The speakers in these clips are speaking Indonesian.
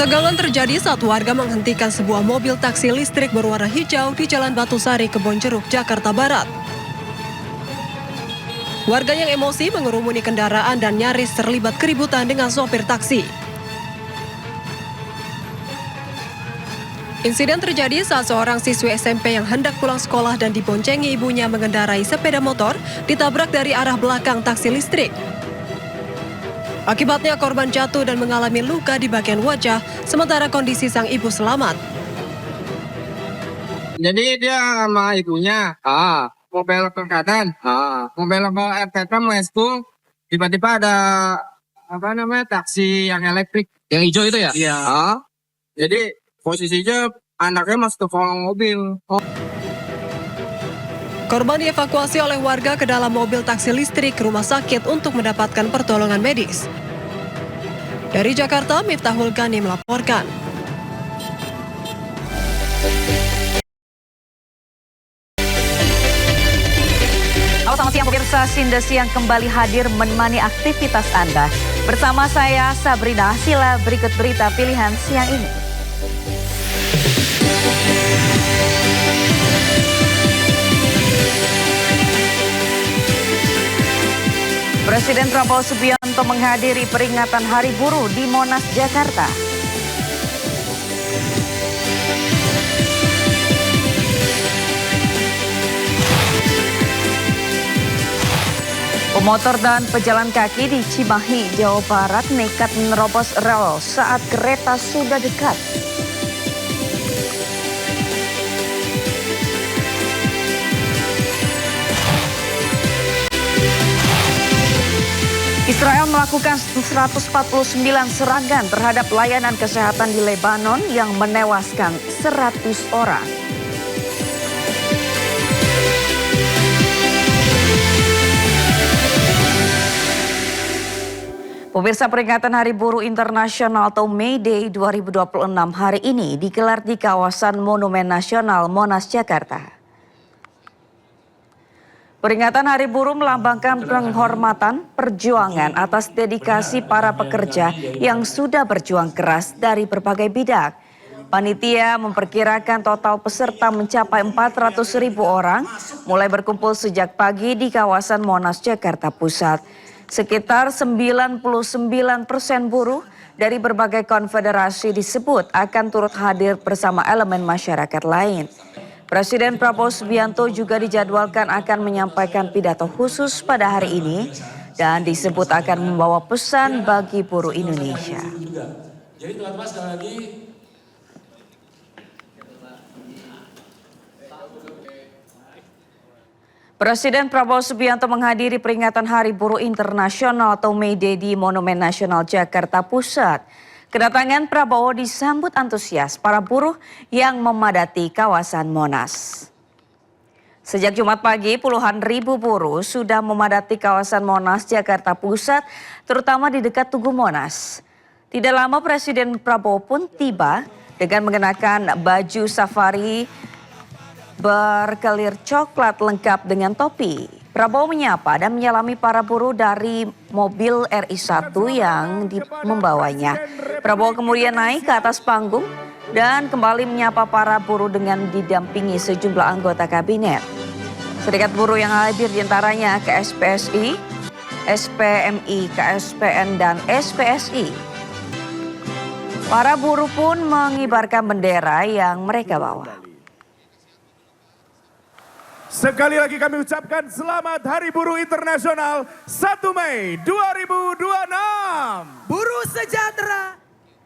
Ketegangan terjadi saat warga menghentikan sebuah mobil taksi listrik berwarna hijau di Jalan Batusari, Kebonjeruk, Jakarta Barat. Warga yang emosi mengerumuni kendaraan dan nyaris terlibat keributan dengan sopir taksi. Insiden terjadi saat seorang siswi SMP yang hendak pulang sekolah dan diboncengi ibunya mengendarai sepeda motor ditabrak dari arah belakang taksi listrik. Akibatnya korban jatuh dan mengalami luka di bagian wajah, sementara kondisi sang ibu selamat. Jadi dia sama ibunya, mau belok ke kanan, mau belok ke RTP Mesku, tiba-tiba ada taksi yang elektrik. Yang hijau itu ya? Iya. Jadi posisinya anaknya masuk ke kolong mobil. Korban dievakuasi oleh warga ke dalam mobil taksi listrik ke rumah sakit untuk mendapatkan pertolongan medis. Dari Jakarta, Miftahul Ghani melaporkan. Selamat siang pemirsa, Sinda Siang kembali hadir menemani aktivitas Anda. Bersama saya Sabrina, sila berikut berita pilihan siang ini. Presiden Prabowo Subianto menghadiri peringatan Hari Buruh di Monas, Jakarta. Pemotor dan pejalan kaki di Cimahi, Jawa Barat nekat menerobos rel saat kereta sudah dekat. Israel melakukan 149 serangan terhadap layanan kesehatan di Lebanon yang menewaskan 100 orang. Pemirsa, peringatan Hari Buruh Internasional atau May Day 2026 hari ini digelar di kawasan Monumen Nasional Monas, Jakarta. Peringatan Hari Buruh melambangkan penghormatan perjuangan atas dedikasi para pekerja yang sudah berjuang keras dari berbagai bidang. Panitia memperkirakan total peserta mencapai 400.000 orang, mulai berkumpul sejak pagi di kawasan Monas, Jakarta Pusat. Sekitar 99% buruh dari berbagai konfederasi disebut akan turut hadir bersama elemen masyarakat lain. Presiden Prabowo Subianto juga dijadwalkan akan menyampaikan pidato khusus pada hari ini dan disebut akan membawa pesan bagi buruh Indonesia. Jadi teman-teman sekali lagi. Presiden Prabowo Subianto menghadiri peringatan Hari Buruh Internasional atau May Day di Monumen Nasional Jakarta Pusat. Kedatangan Prabowo disambut antusias para buruh yang memadati kawasan Monas. Sejak Jumat pagi, puluhan ribu buruh sudah memadati kawasan Monas, Jakarta Pusat, terutama di dekat Tugu Monas. Tidak lama Presiden Prabowo pun tiba dengan mengenakan baju safari berkelir coklat lengkap dengan topi. Prabowo menyapa dan menyalami para buruh dari mobil RI1 yang membawanya. Prabowo kemudian naik ke atas panggung dan kembali menyapa para buruh dengan didampingi sejumlah anggota kabinet. Serikat buruh yang hadir diantaranya KSPSI, SPMI, KSPN, dan SPSI. Para buruh pun mengibarkan bendera yang mereka bawa. Sekali lagi kami ucapkan selamat Hari Buruh Internasional 1 Mei 2026. Buruh sejahtera.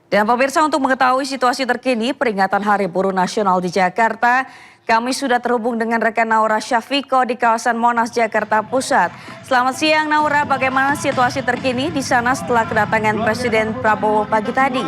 Dan pemirsa, untuk mengetahui situasi terkini peringatan Hari Buruh Nasional di Jakarta, kami sudah terhubung dengan rekan Naura Syafiko di kawasan Monas, Jakarta Pusat. Selamat siang Naura, bagaimana situasi terkini di sana setelah kedatangan Presiden Prabowo pagi tadi?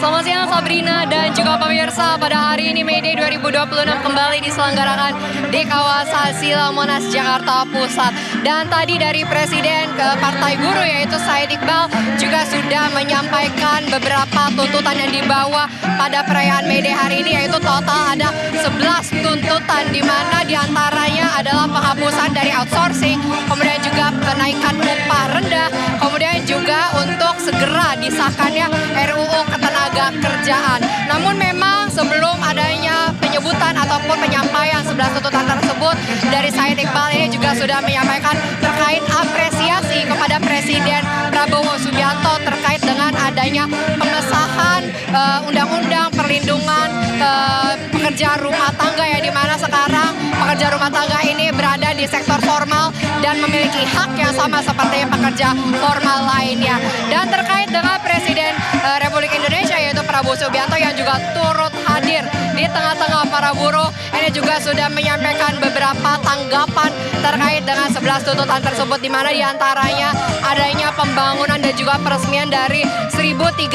Selamat siang Sabrina dan juga pemirsa, pada hari ini May Day 2026 kembali diselenggarakan di kawasan Silang Monas, Jakarta Pusat. Dan tadi dari Presiden ke Partai Buruh yaitu Said Iqbal juga sudah menyampaikan beberapa tuntutan yang dibawa pada perayaan May Day hari ini, yaitu total ada 11 tuntutan, di mana diantaranya adalah penghapusan dari outsourcing, kemudian juga kenaikan upah rendah, kemudian juga untuk segera disahkannya RUU Ketenagakerjaan. Namun memang sebelum adanya penyebutan ataupun penyampaian 11 tuntutan tersebut dari Said Iqbal ini juga sudah menyampaikan terkait apresiasi kepada Presiden Prabowo Subianto terkait dengan adanya pengesahan undang-undang perlindungan pekerja rumah tangga, yang dimana sekarang pekerja rumah tangga ini berada di sektor formal dan memiliki hak yang sama seperti pekerja formal lainnya. Dan terkait dengan Presiden Republik Indonesia yaitu Prabowo Subianto yang juga turut hadir di tengah-tengah para buruh, ini juga sudah menyampaikan beberapa tanggapan terkait dengan 11 tuntutan tersebut, di mana diantaranya adanya pembangunan dan juga peresmian dari 1.386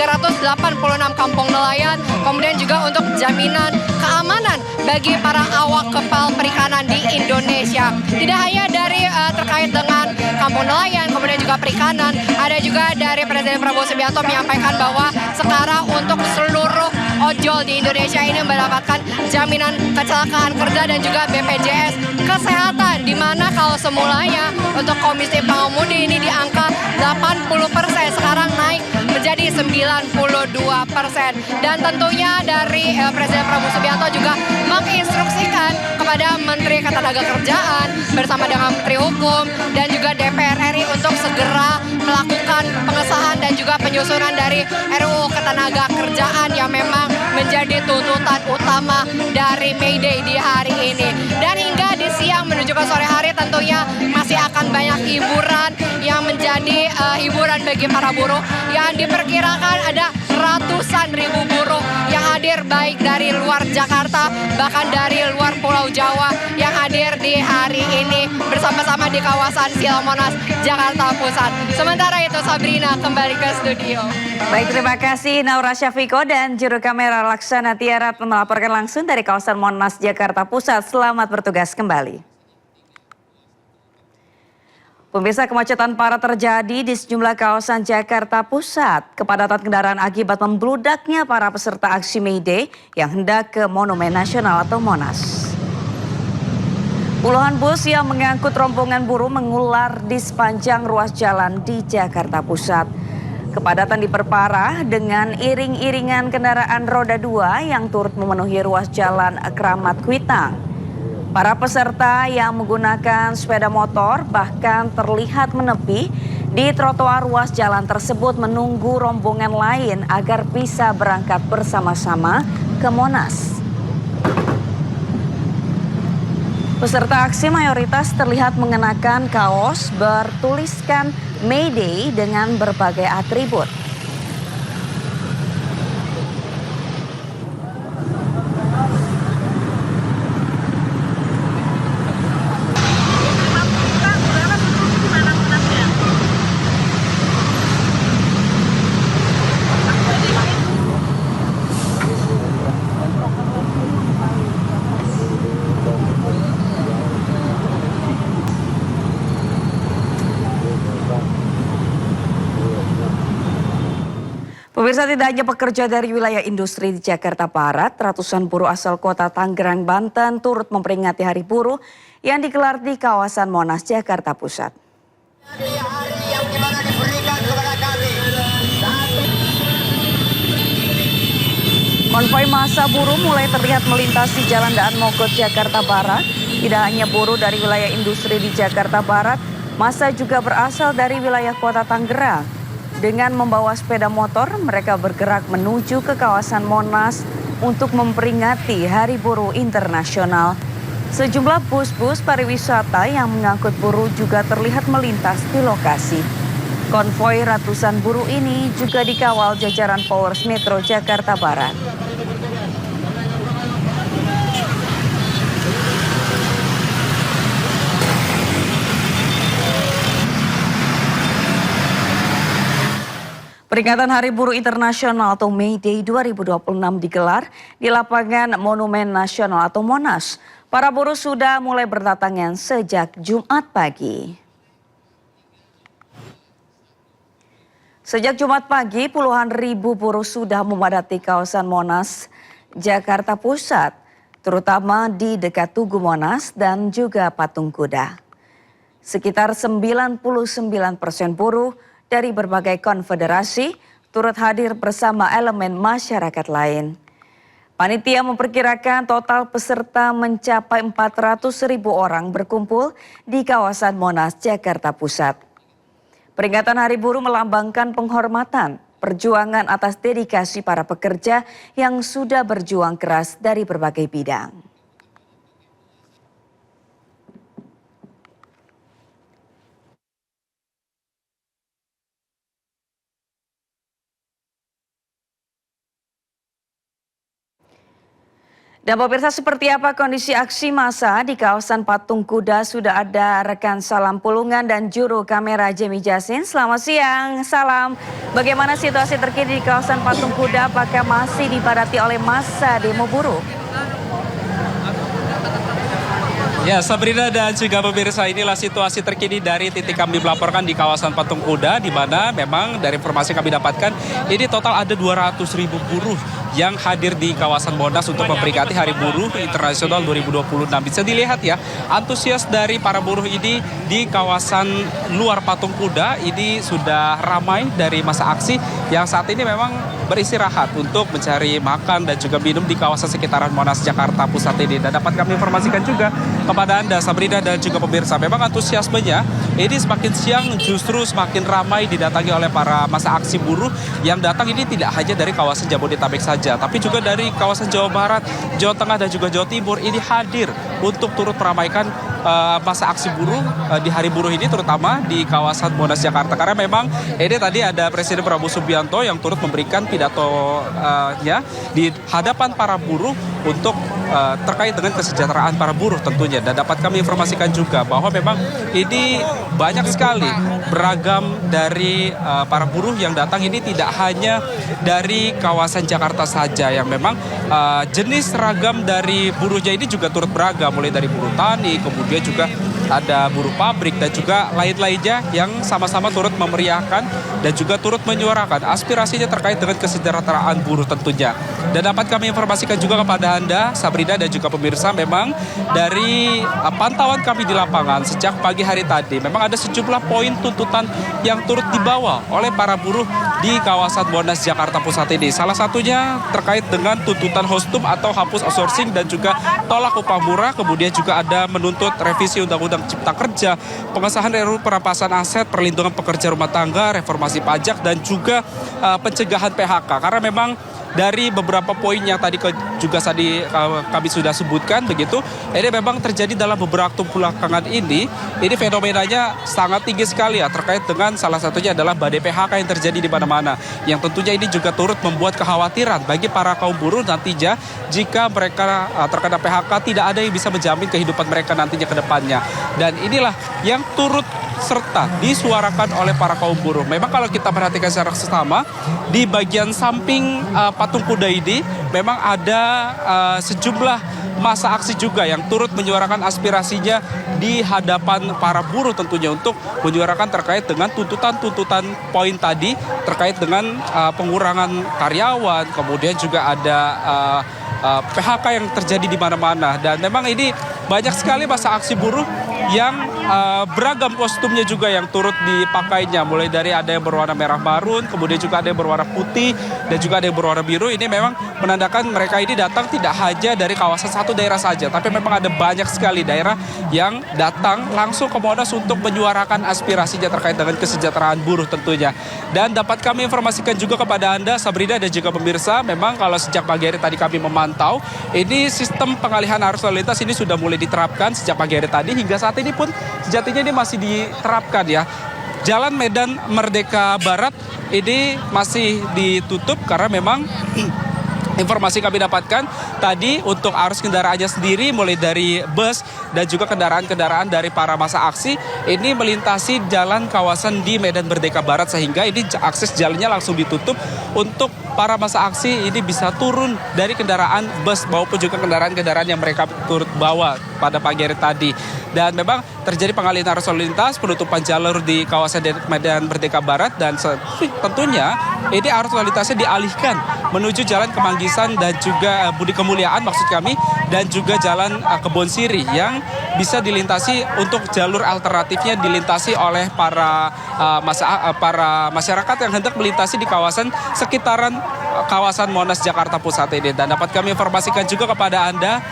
kampung nelayan, kemudian juga untuk jaminan keamanan bagi para awak kapal perikanan di Indonesia. Tidak hanya dari terkait dengan kampung nelayan, kemudian juga perikanan, ada juga dari Presiden Prabowo Subianto menyampaikan bahwa sekarang untuk seluruh ojol di Indonesia ini mendapatkan jaminan kecelakaan kerja dan juga BPJS Kesehatan, di mana kalau semulanya untuk komisi pengemudi ini di angka 80%, sekarang naik menjadi 92%. Dan tentunya dari Presiden Prabowo Subianto juga menginstruksikan kepada Menteri Ketenagakerjaan bersama dengan Menteri Hukum dan juga DPR RI untuk segera melakukan pengesahan dan juga penyusunan dari RUU Ketenagakerjaan yang memang menjadi tuntutan utama dari May Day di hari ini. Dan hingga di siang menuju ke sore hari tentunya masih akan banyak hiburan yang menjadi hiburan bagi para buruh, yang diperkirakan ada ratusan ribu buruh yang hadir baik dari luar Jakarta bahkan dari luar Pulau Jawa yang hadir di hari ini bersama-sama di kawasan Silang Monas, Jakarta Pusat. Sementara itu Sabrina kembali ke studio. Baik, terima kasih Naura Syafiko dan juru kamera Laksana Tiarat melaporkan langsung dari kawasan Monas, Jakarta Pusat. Selamat bertugas kembali. Pemirsa, kemacetan parah terjadi di sejumlah kawasan Jakarta Pusat. Kepadatan kendaraan akibat membludaknya para peserta aksi May Day yang hendak ke Monumen Nasional atau Monas. Puluhan bus yang mengangkut rombongan buruh mengular di sepanjang ruas jalan di Jakarta Pusat. Kepadatan diperparah dengan iring-iringan kendaraan roda 2 yang turut memenuhi ruas jalan Kramat Kuitang. Para peserta yang menggunakan sepeda motor bahkan terlihat menepi di trotoar ruas jalan tersebut menunggu rombongan lain agar bisa berangkat bersama-sama ke Monas. Peserta aksi mayoritas terlihat mengenakan kaos bertuliskan May Day dengan berbagai atribut. Pemirsa, tidak hanya pekerja dari wilayah industri di Jakarta Barat, ratusan buruh asal kota Tangerang, Banten turut memperingati Hari Buruh yang digelar di kawasan Monas, Jakarta Pusat. Konvoi massa buruh mulai terlihat melintasi Jalan Daan Mogot, Jakarta Barat. Tidak hanya buruh dari wilayah industri di Jakarta Barat, massa juga berasal dari wilayah kota Tangerang. Dengan membawa sepeda motor, mereka bergerak menuju ke kawasan Monas untuk memperingati Hari Buruh Internasional. Sejumlah bus-bus pariwisata yang mengangkut buruh juga terlihat melintas di lokasi. Konvoi ratusan buruh ini juga dikawal jajaran Polres Metro Jakarta Barat. Peringatan Hari Buruh Internasional atau May Day 2026 digelar di lapangan Monumen Nasional atau Monas. Para buruh sudah mulai berdatangan sejak Jumat pagi. Sejak Jumat pagi, puluhan ribu buruh sudah memadati kawasan Monas, Jakarta Pusat, terutama di dekat Tugu Monas dan juga Patung Kuda. Sekitar 99% buruh dari berbagai konfederasi turut hadir bersama elemen masyarakat lain. Panitia memperkirakan total peserta mencapai 400.000 orang berkumpul di kawasan Monas, Jakarta Pusat. Peringatan Hari Buruh melambangkan penghormatan, perjuangan atas dedikasi para pekerja yang sudah berjuang keras dari berbagai bidang. Dan pemirsa, seperti apa kondisi aksi massa di kawasan Patung Kuda? Sudah ada rekan Salam Pulungan dan juru kamera Jemi Jasin. Selamat siang, Salam. Bagaimana situasi terkini di kawasan Patung Kuda? Apakah masih dipadati oleh massa demo buruh? Ya, Sabrina dan juga pemirsa, inilah situasi terkini dari titik kami melaporkan di kawasan Patung Kuda, di mana memang dari informasi kami dapatkan ini total ada 200.000 buruh yang hadir di kawasan Monas untuk memperingati Hari Buruh Internasional 2026. Bisa dilihat ya, antusias dari para buruh ini di kawasan luar Patung Kuda ini sudah ramai dari masa aksi yang saat ini memang beristirahat untuk mencari makan dan juga minum di kawasan sekitaran Monas, Jakarta Pusat ini. Dan dapat kami informasikan juga kepada Anda, Sabrina dan juga pemirsa, memang antusiasmenya ini semakin siang justru semakin ramai didatangi oleh para masa aksi buruh yang datang ini tidak hanya dari kawasan Jabodetabek saja, tapi juga dari kawasan Jawa Barat, Jawa Tengah dan juga Jawa Timur ini hadir untuk turut meramaikan masa aksi buruh di Hari Buruh ini, terutama di kawasan Monas, Jakarta. Karena memang ini tadi ada Presiden Prabowo Subianto yang turut memberikan pidatonya di hadapan para buruh untuk terkait dengan kesejahteraan para buruh tentunya. Dan dapat kami informasikan juga bahwa memang ini banyak sekali beragam dari para buruh yang datang ini, tidak hanya dari kawasan Jakarta saja, yang memang jenis ragam dari buruhnya ini juga turut beragam, mulai dari buruh tani, kemudian juga ada buruh pabrik dan juga lain-lainnya yang sama-sama turut memeriahkan dan juga turut menyuarakan aspirasinya terkait dengan kesejahteraan buruh tentunya. Dan dapat kami informasikan juga kepada Anda, Sabrina dan juga pemirsa, memang dari pantauan kami di lapangan sejak pagi hari tadi, memang ada sejumlah poin tuntutan yang turut dibawa oleh para buruh di kawasan Monas, Jakarta Pusat ini. Salah satunya terkait dengan tuntutan hostum atau hapus outsourcing dan juga tolak upah murah, kemudian juga ada menuntut revisi Undang-Undang Cipta Kerja, pengesahan RUU perampasan aset, perlindungan pekerja rumah tangga, reformasi pajak, dan juga pencegahan PHK. Karena memang dari beberapa poin yang tadi juga kami sudah sebutkan begitu, ini memang terjadi dalam beberapa waktu belakangan ini fenomenanya sangat tinggi sekali ya, terkait dengan salah satunya adalah badai PHK yang terjadi di mana-mana, yang tentunya ini juga turut membuat kekhawatiran bagi para kaum buruh nantinya jika mereka terkena PHK, tidak ada yang bisa menjamin kehidupan mereka nantinya ke depannya. Dan inilah yang turut serta disuarakan oleh para kaum buruh. Memang kalau kita perhatikan secara seksama, di bagian samping Patung Kuda ini memang ada sejumlah masa aksi juga yang turut menyuarakan aspirasinya di hadapan para buruh tentunya untuk menyuarakan terkait dengan tuntutan-tuntutan poin tadi terkait dengan pengurangan karyawan, kemudian juga ada PHK yang terjadi di mana-mana. Dan memang ini banyak sekali masa aksi buruh yang beragam kostumnya juga yang turut dipakainya, mulai dari ada yang berwarna merah marun, kemudian juga ada yang berwarna putih, dan juga ada yang berwarna biru. Ini memang menandakan mereka ini datang tidak hanya dari kawasan satu daerah saja, tapi memang ada banyak sekali daerah yang datang langsung ke Monas untuk menyuarakan aspirasinya terkait dengan kesejahteraan buruh tentunya. Dan dapat kami informasikan juga kepada Anda, Sabrina dan juga pemirsa, memang kalau sejak pagi hari tadi kami memantau, ini sistem pengalihan arus lalu lintas ini sudah mulai diterapkan sejak pagi hari tadi, hingga saat ini pun sejatinya ini masih diterapkan ya. Jalan Medan Merdeka Barat ini masih ditutup karena memang informasi kami dapatkan tadi untuk arus kendaraannya sendiri, mulai dari bus dan juga kendaraan-kendaraan dari para masa aksi ini melintasi jalan kawasan di Medan Merdeka Barat, sehingga ini akses jalannya langsung ditutup untuk para masa aksi ini bisa turun dari kendaraan bus maupun juga kendaraan-kendaraan yang mereka turut bawa pada pagi hari tadi. Dan memang terjadi pengalihan arus lalu lintas, penutupan jalur di kawasan Medan Merdeka Barat, dan tentunya ini arus lalu lintasnya dialihkan menuju Jalan Kemanggisan dan juga Budi Kemuliaan maksud kami, dan juga Jalan Kebon Siri yang bisa dilintasi untuk jalur alternatifnya dilintasi oleh para masyarakat yang hendak melintasi di kawasan sekitaran kawasan Monas Jakarta Pusat ini. Dan dapat kami informasikan juga kepada Anda,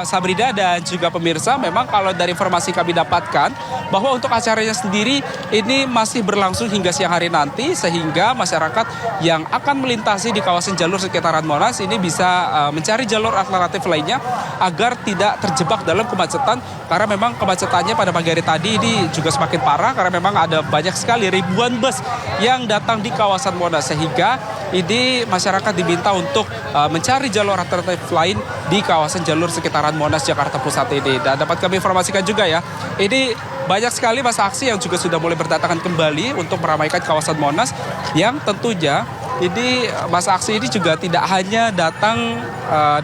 Sabrina dan juga pemirsa, memang kalau dari informasi kami dapatkan bahwa untuk acaranya sendiri ini masih berlangsung hingga siang hari nanti, sehingga masyarakat yang akan melintasi di kawasan jalur sekitaran Monas ini bisa mencari jalur alternatif lainnya agar tidak terjebak dalam kemacetan, karena memang kemacetannya pada pagi hari tadi ini juga semakin parah karena memang ada banyak sekali ribuan bus yang datang di kawasan Monas, sehingga ini masyarakat diminta untuk mencari jalur alternatif lain di kawasan jalur sekitaran Monas Jakarta Pusat ini. Dan dapat kami informasikan juga ya, ini banyak sekali masa aksi yang juga sudah mulai berdatangan kembali untuk meramaikan kawasan Monas, yang tentunya ini masa aksi ini juga tidak hanya datang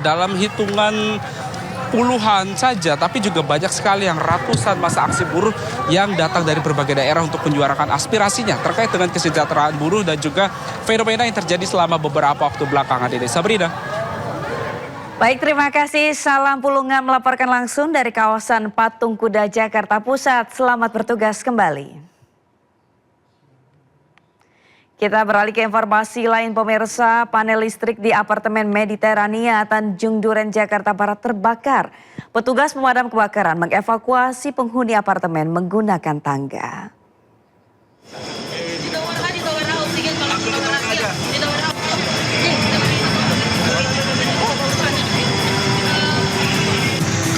dalam hitungan puluhan saja, tapi juga banyak sekali yang ratusan masa aksi buruh yang datang dari berbagai daerah untuk menyuarakan aspirasinya terkait dengan kesejahteraan buruh dan juga fenomena yang terjadi selama beberapa waktu belakangan ini. Sabrina. Baik, terima kasih. Salam Pulungan melaporkan langsung dari kawasan Patung Kuda Jakarta Pusat. Selamat bertugas kembali. Kita beralih ke informasi lain pemirsa, panel listrik di apartemen Mediterania Tanjung Duren Jakarta Barat terbakar. Petugas pemadam kebakaran mengevakuasi penghuni apartemen menggunakan tangga.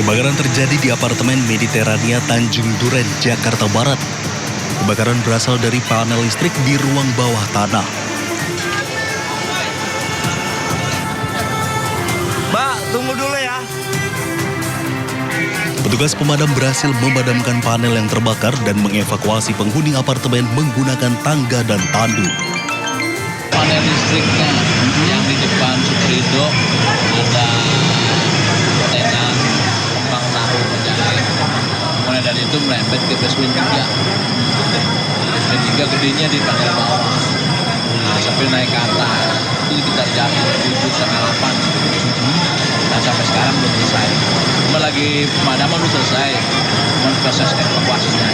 Kebakaran terjadi di apartemen Mediterania Tanjung Duren Jakarta Barat. Kebakaran berasal dari panel listrik di ruang bawah tanah. Mbak, tunggu dulu ya. Petugas pemadam berhasil memadamkan panel yang terbakar dan mengevakuasi penghuni apartemen menggunakan tangga dan tandu. Panel listriknya yang di depan Suprido ada tenan kembang tahu menjahit. Mulai dari itu merembet ke basement 3. Basement 3 gedenya di panel bawah. Sampai naik ke atas. Itu kita jam 7 sampai 8. Dan sampai sekarang belum selesai. Cuma lagi pemadaman belum selesai. Cuma proses evakuasinya.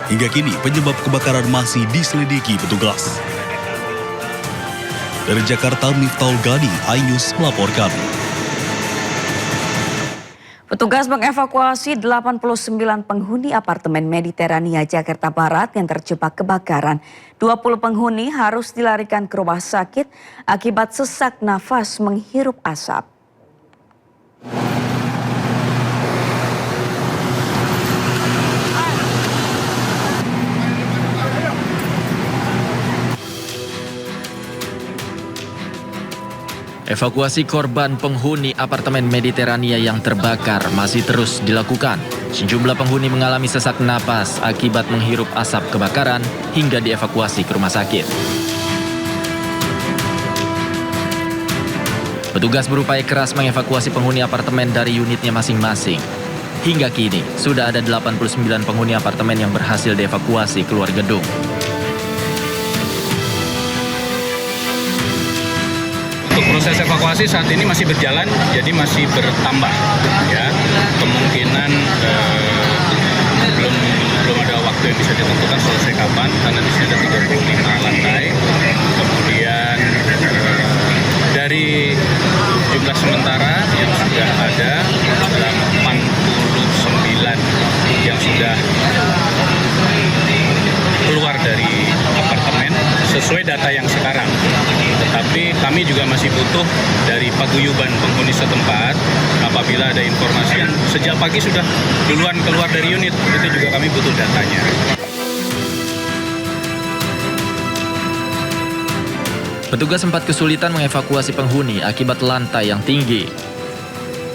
Hingga kini penyebab kebakaran masih diselidiki petugas. Dari Jakarta, Miftahul Gani, iNews melaporkan. Petugas mengevakuasi 89 penghuni apartemen Mediterania Jakarta Barat yang terjebak kebakaran. 20 penghuni harus dilarikan ke rumah sakit akibat sesak nafas menghirup asap. Evakuasi korban penghuni apartemen Mediterania yang terbakar masih terus dilakukan. Sejumlah penghuni mengalami sesak napas akibat menghirup asap kebakaran hingga dievakuasi ke rumah sakit. Petugas berupaya keras mengevakuasi penghuni apartemen dari unitnya masing-masing. Hingga kini, sudah ada 89 penghuni apartemen yang berhasil dievakuasi keluar gedung. Untuk proses evakuasi saat ini masih berjalan, jadi masih bertambah. Ya, kemungkinan belum ada waktu yang bisa ditentukan selesai kapan, karena di sini ada 35 lantai. Kemudian dari jumlah sementara yang sudah ada adalah 49 yang sudah keluar dari apartemen sesuai data yang sekarang. Tetapi kami juga masih butuh dari paguyuban penghuni setempat apabila ada informasi yang sejak pagi sudah duluan keluar dari unit, itu juga kami butuh datanya. Petugas sempat kesulitan mengevakuasi penghuni akibat lantai yang tinggi.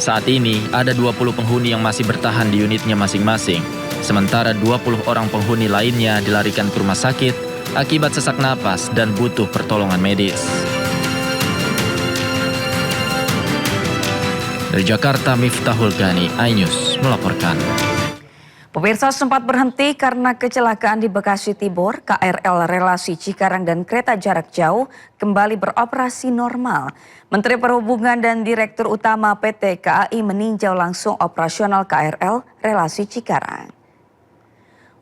Saat ini ada 20 penghuni yang masih bertahan di unitnya masing-masing. Sementara 20 orang penghuni lainnya dilarikan ke rumah sakit akibat sesak napas dan butuh pertolongan medis. Dari Jakarta, Miftahul Gani, iNews melaporkan. Pemirsa, sempat berhenti karena kecelakaan di Bekasi Timur, KRL relasi Cikarang dan kereta jarak jauh kembali beroperasi normal. Menteri Perhubungan dan Direktur Utama PT KAI meninjau langsung operasional KRL relasi Cikarang.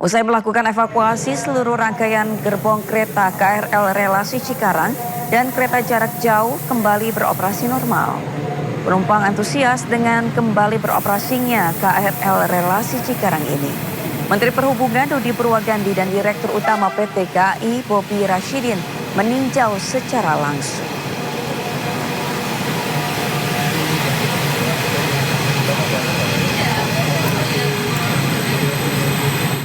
Usai melakukan evakuasi, seluruh rangkaian gerbong kereta KRL relasi Cikarang dan kereta jarak jauh kembali beroperasi normal. Penumpang antusias dengan kembali beroperasinya KRL relasi Cikarang ini. Menteri Perhubungan Dudi Purwagandi dan Direktur Utama PT KAI Bobi Rashidin meninjau secara langsung.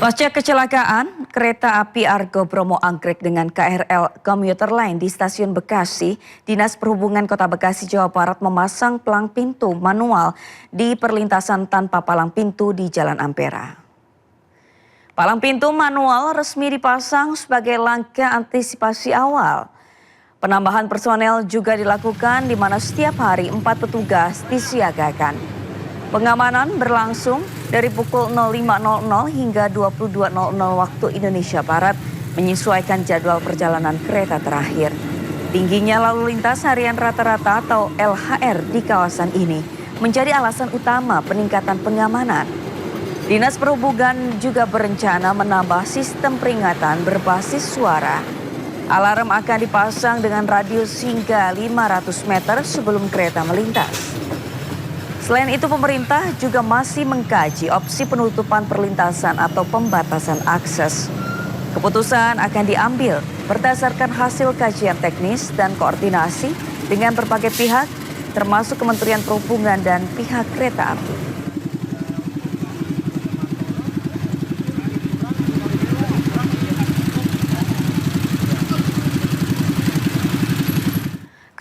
Pasca kecelakaan kereta api Argo Bromo Anggrek dengan KRL Komuter Line di Stasiun Bekasi, Dinas Perhubungan Kota Bekasi, Jawa Barat memasang palang pintu manual di perlintasan tanpa palang pintu di Jalan Ampera. Palang pintu manual resmi dipasang sebagai langkah antisipasi awal. Penambahan personel juga dilakukan di mana setiap hari 4 petugas disiagakan. Pengamanan berlangsung dari pukul 05.00 hingga 22.00 waktu Indonesia Barat menyesuaikan jadwal perjalanan kereta terakhir. Tingginya lalu lintas harian rata-rata atau LHR di kawasan ini menjadi alasan utama peningkatan pengamanan. Dinas Perhubungan juga berencana menambah sistem peringatan berbasis suara. Alarm akan dipasang dengan radius hingga 500 meter sebelum kereta melintas. Selain itu, pemerintah juga masih mengkaji opsi penutupan perlintasan atau pembatasan akses. Keputusan akan diambil berdasarkan hasil kajian teknis dan koordinasi dengan berbagai pihak, termasuk Kementerian Perhubungan dan pihak kereta api.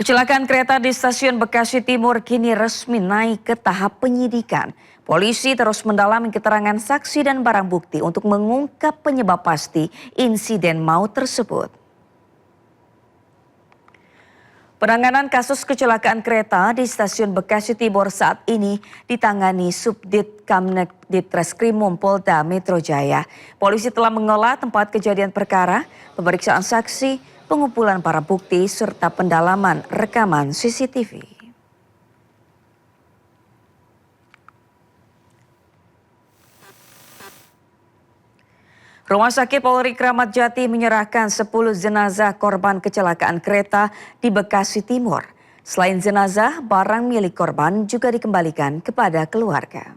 Kecelakaan kereta di Stasiun Bekasi Timur kini resmi naik ke tahap penyidikan. Polisi terus mendalami keterangan saksi dan barang bukti untuk mengungkap penyebab pasti insiden maut tersebut. Penanganan kasus kecelakaan kereta di Stasiun Bekasi Timur saat ini ditangani Subdit Kamnek Ditreskrimum Polda Metro Jaya. Polisi telah mengolah tempat kejadian perkara, pemeriksaan saksi, pengumpulan para bukti, serta pendalaman rekaman CCTV. Rumah Sakit Polri Kramat Jati menyerahkan 10 jenazah korban kecelakaan kereta di Bekasi Timur. Selain jenazah, barang milik korban juga dikembalikan kepada keluarga.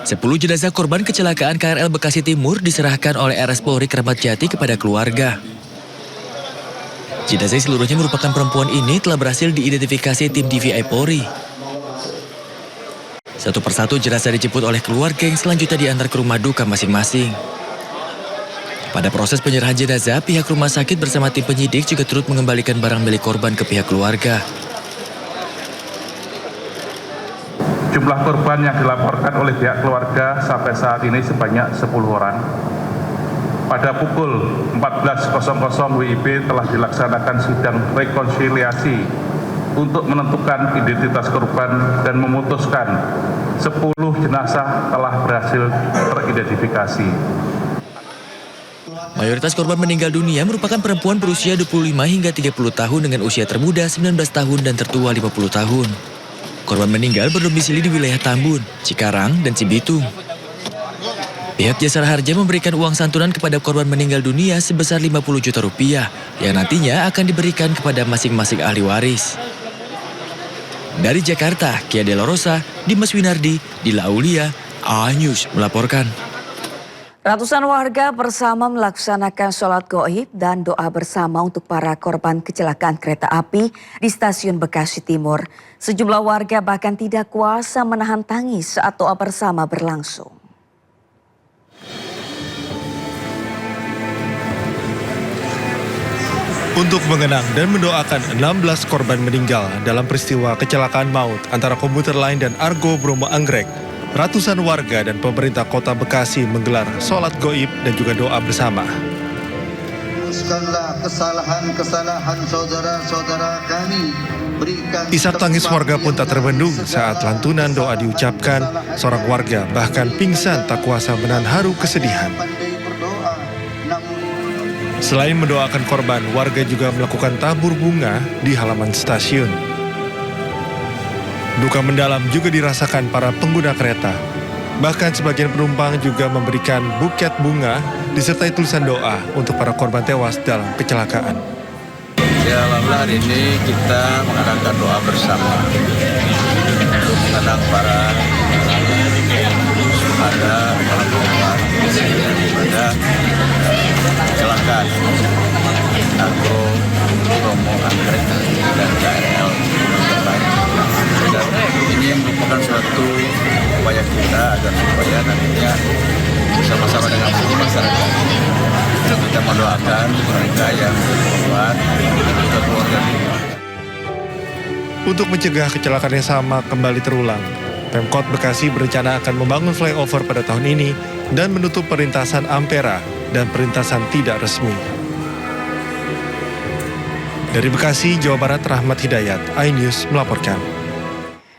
Sepuluh jenazah korban kecelakaan KRL Bekasi Timur diserahkan oleh RS Polri Kramat Jati kepada keluarga. Jenazah seluruhnya merupakan perempuan ini telah berhasil diidentifikasi tim DVI Polri. Satu persatu jenazah dijemput oleh keluarga yang selanjutnya diantar ke rumah duka masing-masing. Pada proses penyerahan jenazah, pihak rumah sakit bersama tim penyidik juga turut mengembalikan barang milik korban ke pihak keluarga. Jumlah korban yang dilaporkan oleh pihak keluarga sampai saat ini sebanyak 10 orang. Pada pukul 14.00 WIB telah dilaksanakan sidang rekonsiliasi untuk menentukan identitas korban dan memutuskan 10 jenazah telah berhasil teridentifikasi. Mayoritas korban meninggal dunia merupakan perempuan berusia 25 hingga 30 tahun dengan usia termuda 19 tahun dan tertua 50 tahun. Korban meninggal berdomisili di wilayah Tambun, Cikarang, dan Cibitung. Pihak Jasara Harja memberikan uang santunan kepada korban meninggal dunia sebesar 50 juta rupiah yang nantinya akan diberikan kepada masing-masing ahli waris. Dari Jakarta, Kia De La Rosa, Dimas Winardi, Dila Aulia, iNews melaporkan. Ratusan warga bersama melaksanakan sholat gaib dan doa bersama untuk para korban kecelakaan kereta api di Stasiun Bekasi Timur. Sejumlah warga bahkan tidak kuasa menahan tangis saat doa bersama berlangsung. Untuk mengenang dan mendoakan 16 korban meninggal dalam peristiwa kecelakaan maut antara komuter lain dan Argo Bromo Anggrek, ratusan warga dan pemerintah kota Bekasi menggelar sholat gaib dan juga doa bersama. Teruskanlah kesalahan-kesalahan saudara-saudara kami. Berikan Isak tangis warga pun tak terbendung saat lantunan doa diucapkan. Seorang warga bahkan pingsan tak kuasa menahan haru kesedihan. Selain mendoakan korban, warga juga melakukan tabur bunga di halaman stasiun. Duka mendalam juga dirasakan para pengguna kereta. Bahkan sebagian penumpang juga memberikan buket bunga disertai tulisan doa untuk para korban tewas dalam kecelakaan. Ya, alhamdulillah hari ini kita mengadakan doa bersama untuk mengenang para syuhada, para korban pada kecelakaan Argo Bromo Anggrek dan KRL. Dan ini merupakan suatu upaya kita agar supaya nantinya bersama-sama dengan seluruh masyarakat kita mendoakan mereka yang berkorban dan juga keluarga. Untuk mencegah kecelakaan yang sama kembali terulang, Pemkot Bekasi berencana akan membangun flyover pada tahun ini dan menutup perlintasan Ampera dan perlintasan tidak resmi. Dari Bekasi, Jawa Barat, Rahmat Hidayat, iNews melaporkan.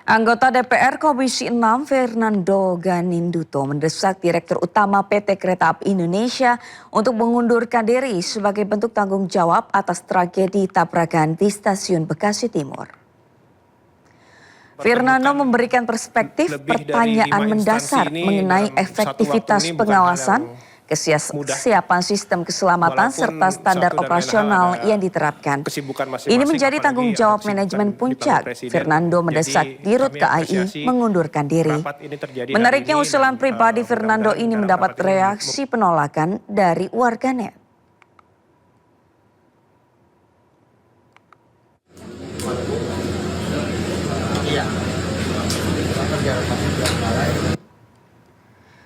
Anggota DPR Komisi 6 Fernando Ganinduto mendesak Direktur Utama PT Kereta Api Indonesia untuk mengundurkan diri sebagai bentuk tanggung jawab atas tragedi tabrakan di Stasiun Bekasi Timur. Fernando memberikan perspektif pertanyaan mendasar mengenai efektivitas pengawasan, kesiapan sistem keselamatan serta standar operasional yang diterapkan. Ini menjadi tanggung jawab manajemen Puncak. Fernando mendesak Dirut KAI mengundurkan diri. Menariknya usulan pribadi Fernando ini mendapat reaksi penolakan dari warganet.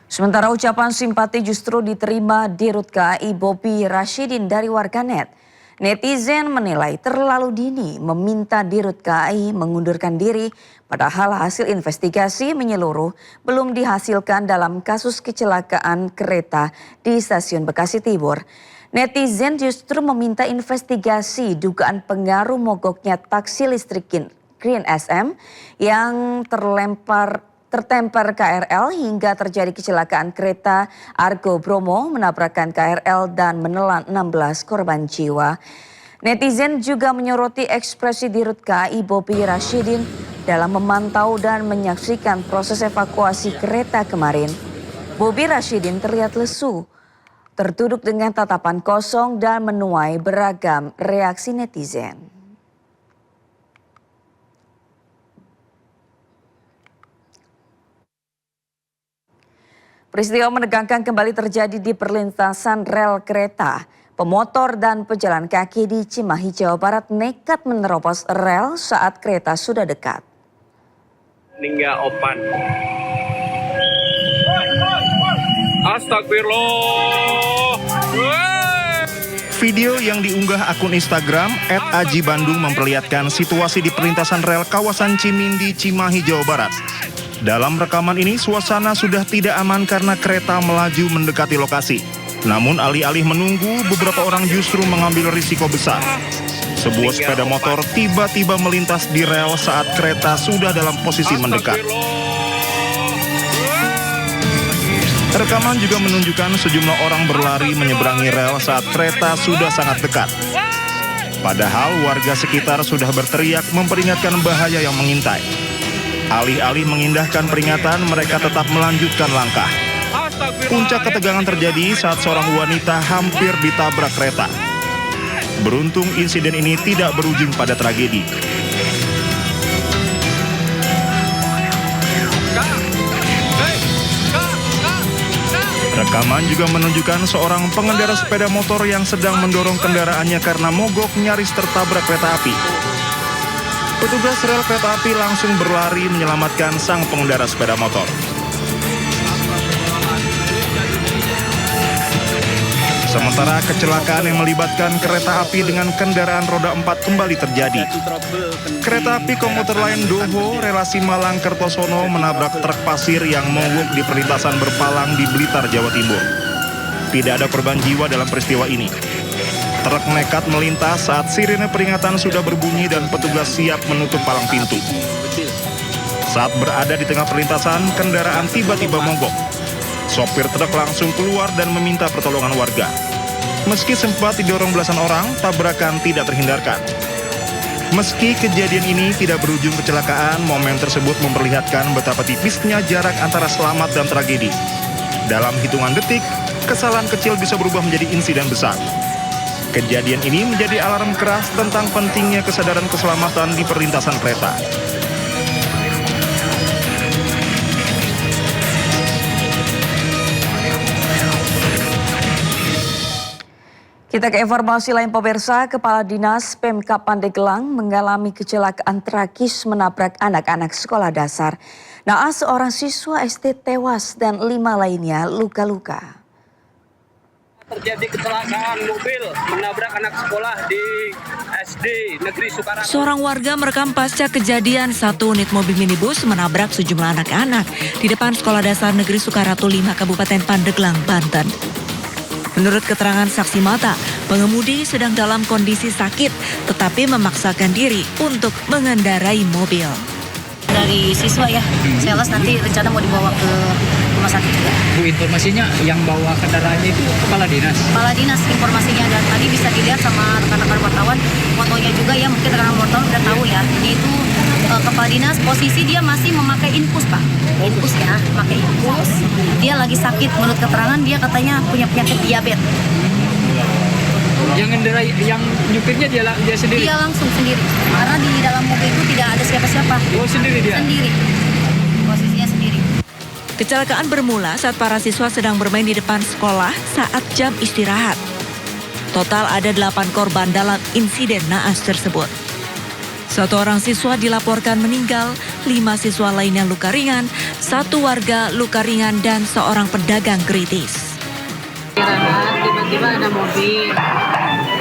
Sementara ucapan simpati justru diterima Dirut KAI Bobi Rashidin dari warganet. Netizen menilai terlalu dini meminta Dirut KAI mengundurkan diri, padahal hasil investigasi menyeluruh belum dihasilkan dalam kasus kecelakaan kereta di Stasiun Bekasi Timur. Netizen justru meminta investigasi dugaan pengaruh mogoknya taksi listrik Green SM yang tertempar KRL hingga terjadi kecelakaan kereta Argo Bromo menabrakkan KRL dan menelan 16 korban jiwa. Netizen juga menyoroti ekspresi Dirut KAI Bobi Rashidin dalam memantau dan menyaksikan proses evakuasi kereta kemarin. Bobi Rashidin terlihat lesu, terduduk dengan tatapan kosong dan menuai beragam reaksi netizen. Peristiwa menegangkan kembali terjadi di perlintasan rel kereta. Pemotor dan pejalan kaki di Cimahi, Jawa Barat nekat menerobos rel saat kereta sudah dekat. Ningga opan. Astagfirullah. Video yang diunggah akun Instagram @ajibandung memperlihatkan situasi di perlintasan rel kawasan Cimindi, Cimahi, Jawa Barat. Dalam rekaman ini, suasana sudah tidak aman karena kereta melaju mendekati lokasi. Namun alih-alih menunggu, beberapa orang justru mengambil risiko besar. Sebuah sepeda motor tiba-tiba melintas di rel saat kereta sudah dalam posisi mendekat. Rekaman juga menunjukkan sejumlah orang berlari menyeberangi rel saat kereta sudah sangat dekat. Padahal warga sekitar sudah berteriak memperingatkan bahaya yang mengintai. Alih-alih mengindahkan peringatan, mereka tetap melanjutkan langkah. Puncak ketegangan terjadi saat seorang wanita hampir ditabrak kereta. Beruntung insiden ini tidak berujung pada tragedi. Rekaman juga menunjukkan seorang pengendara sepeda motor yang sedang mendorong kendaraannya karena mogok nyaris tertabrak kereta api. Petugas rel kereta api langsung berlari menyelamatkan sang pengendara sepeda motor. Sementara kecelakaan yang melibatkan kereta api dengan kendaraan roda 4 kembali terjadi. Kereta api komuter lain Doho relasi Malang-Kertosono menabrak truk pasir yang mogok di perlintasan Berpalang di Blitar, Jawa Timur. Tidak ada korban jiwa dalam peristiwa ini. Truk nekat melintas saat sirene peringatan sudah berbunyi dan petugas siap menutup palang pintu. Saat berada di tengah perlintasan, kendaraan tiba-tiba mogok. Sopir truk langsung keluar dan meminta pertolongan warga. Meski sempat didorong belasan orang, tabrakan tidak terhindarkan. Meski kejadian ini tidak berujung kecelakaan, momen tersebut memperlihatkan betapa tipisnya jarak antara selamat dan tragedi. Dalam hitungan detik, kesalahan kecil bisa berubah menjadi insiden besar. Kejadian ini menjadi alarm keras tentang pentingnya kesadaran keselamatan di perlintasan kereta. Kita ke informasi lain pemirsa, Kepala Dinas Pemkab Pandeglang mengalami kecelakaan tragis menabrak anak-anak sekolah dasar. Naas seorang siswa SD tewas dan 5 lainnya luka-luka. Terjadi kecelakaan mobil menabrak anak sekolah di SD Negeri Sukarato. Seorang warga merekam pasca kejadian satu unit mobil minibus menabrak sejumlah anak-anak di depan Sekolah Dasar Negeri Sukarato 5 Kabupaten Pandeglang, Banten. Menurut keterangan saksi mata, pengemudi sedang dalam kondisi sakit tetapi memaksakan diri untuk mengendarai mobil. Dari siswa ya, sales nanti rencana mau dibawa ke rumah sakit juga. Bu, informasinya yang bawa kendaraannya itu kepala dinas? Kepala dinas informasinya, dan tadi bisa dilihat sama rekan-rekan wartawan, fotonya juga ya, mungkin rekan wartawan udah tahu ya. Ini itu kepala dinas, posisi dia masih memakai infus Pak. Infus ya, pakai infus. Dia lagi sakit, menurut keterangan dia katanya punya penyakit diabetes. Yang ngendarai, yang nyupirnya dia sendiri? Dia langsung sendiri, karena di dalam mobil itu tidak ada siapa-siapa. Oh, sendiri dia? Sendiri, posisinya sendiri. Kecelakaan bermula saat para siswa sedang bermain di depan sekolah saat jam istirahat. Total ada 8 korban dalam insiden naas tersebut. 1 orang siswa dilaporkan meninggal, 5 siswa lainnya luka ringan, 1 warga luka ringan dan seorang pedagang kritis. Tiba-tiba ada mobil,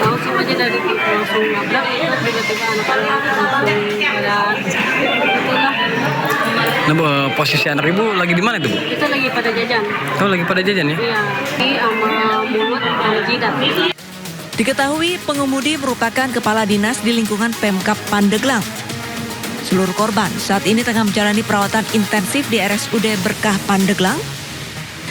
langsung aja dari langsung nabrak, tiba-tiba anak-anak langsung pada itulah. Nah, posisi anak ibu lagi di mana itu, Bu? Kita lagi pada jajan. Oh, lagi pada jajan ya? Iya, ini sama mulut sama jidat. Diketahui pengemudi merupakan kepala dinas di lingkungan Pemkab Pandeglang. Seluruh korban saat ini tengah menjalani perawatan intensif di RSUD Berkah Pandeglang.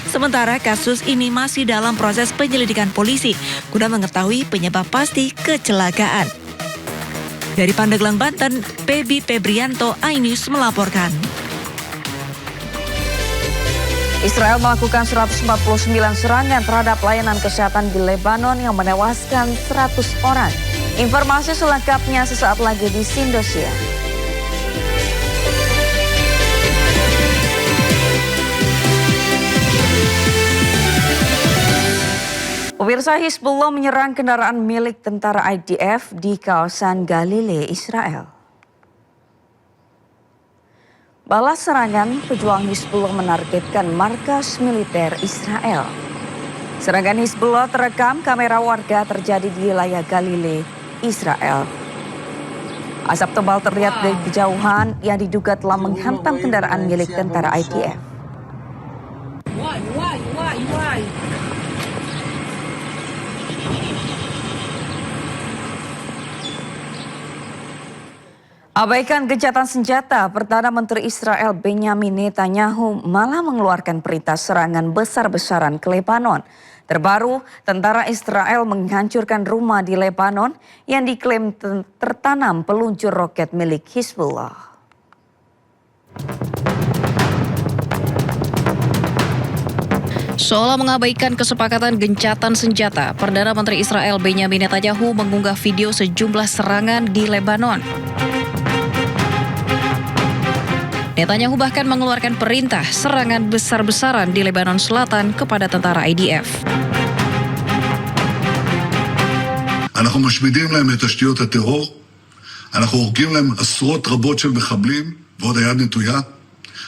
Sementara kasus ini masih dalam proses penyelidikan polisi guna mengetahui penyebab pasti kecelakaan. Dari Pandeglang, Banten, Pebi Febrianto, iNews melaporkan. Israel melakukan 149 serangan terhadap layanan kesehatan di Lebanon yang menewaskan 100 orang. Informasi selengkapnya sesaat lagi di Indosiar. Pemirsa, Hizbullah menyerang kendaraan milik tentara IDF di kawasan Galilea, Israel. Balas serangan, pejuang Hizbullah menargetkan markas militer Israel. Serangan Hizbullah terekam kamera warga terjadi di wilayah Galilea, Israel. Asap tebal terlihat dari kejauhan yang diduga telah menghantam kendaraan milik tentara IDF. Abaikan gencatan senjata, Perdana Menteri Israel Benyamin Netanyahu malah mengeluarkan perintah serangan besar-besaran ke Lebanon. Terbaru, tentara Israel menghancurkan rumah di Lebanon yang diklaim tertanam peluncur roket milik Hizbullah. Seolah mengabaikan kesepakatan gencatan senjata, Perdana Menteri Israel Benyamin Netanyahu mengunggah video sejumlah serangan di Lebanon. Netanyahu bahkan mengeluarkan perintah serangan besar-besaran di Lebanon Selatan kepada tentara IDF. אנחנו משמידים להם את תשתיות הטרור, אנחנו הורגים להם עשרות רבות של מחבלים ועוד היד נטויה.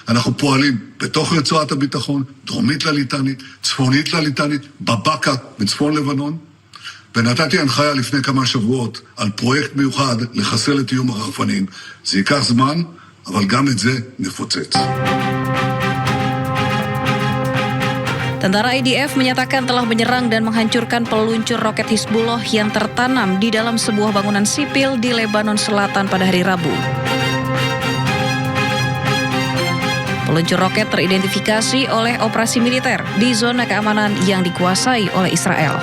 אנחנו פועלים בתוך רצועת הביטחון, דרומית לליטנית, צפונית לליטנית, בבקה בצפון לבנון. ונתתי הנחיה לפני כמה שבועות על פרויקט מיוחד לחסל את איום הרחפנים. זה ייקח זמן, אבל גם את זה נפוצץ. Tentara IDF menyatakan telah menyerang dan menghancurkan peluncur roket Hizbullah yang tertanam di dalam sebuah bangunan sipil di Lebanon Selatan pada hari Rabu. Peluncur roket teridentifikasi oleh operasi militer di zona keamanan yang dikuasai oleh Israel.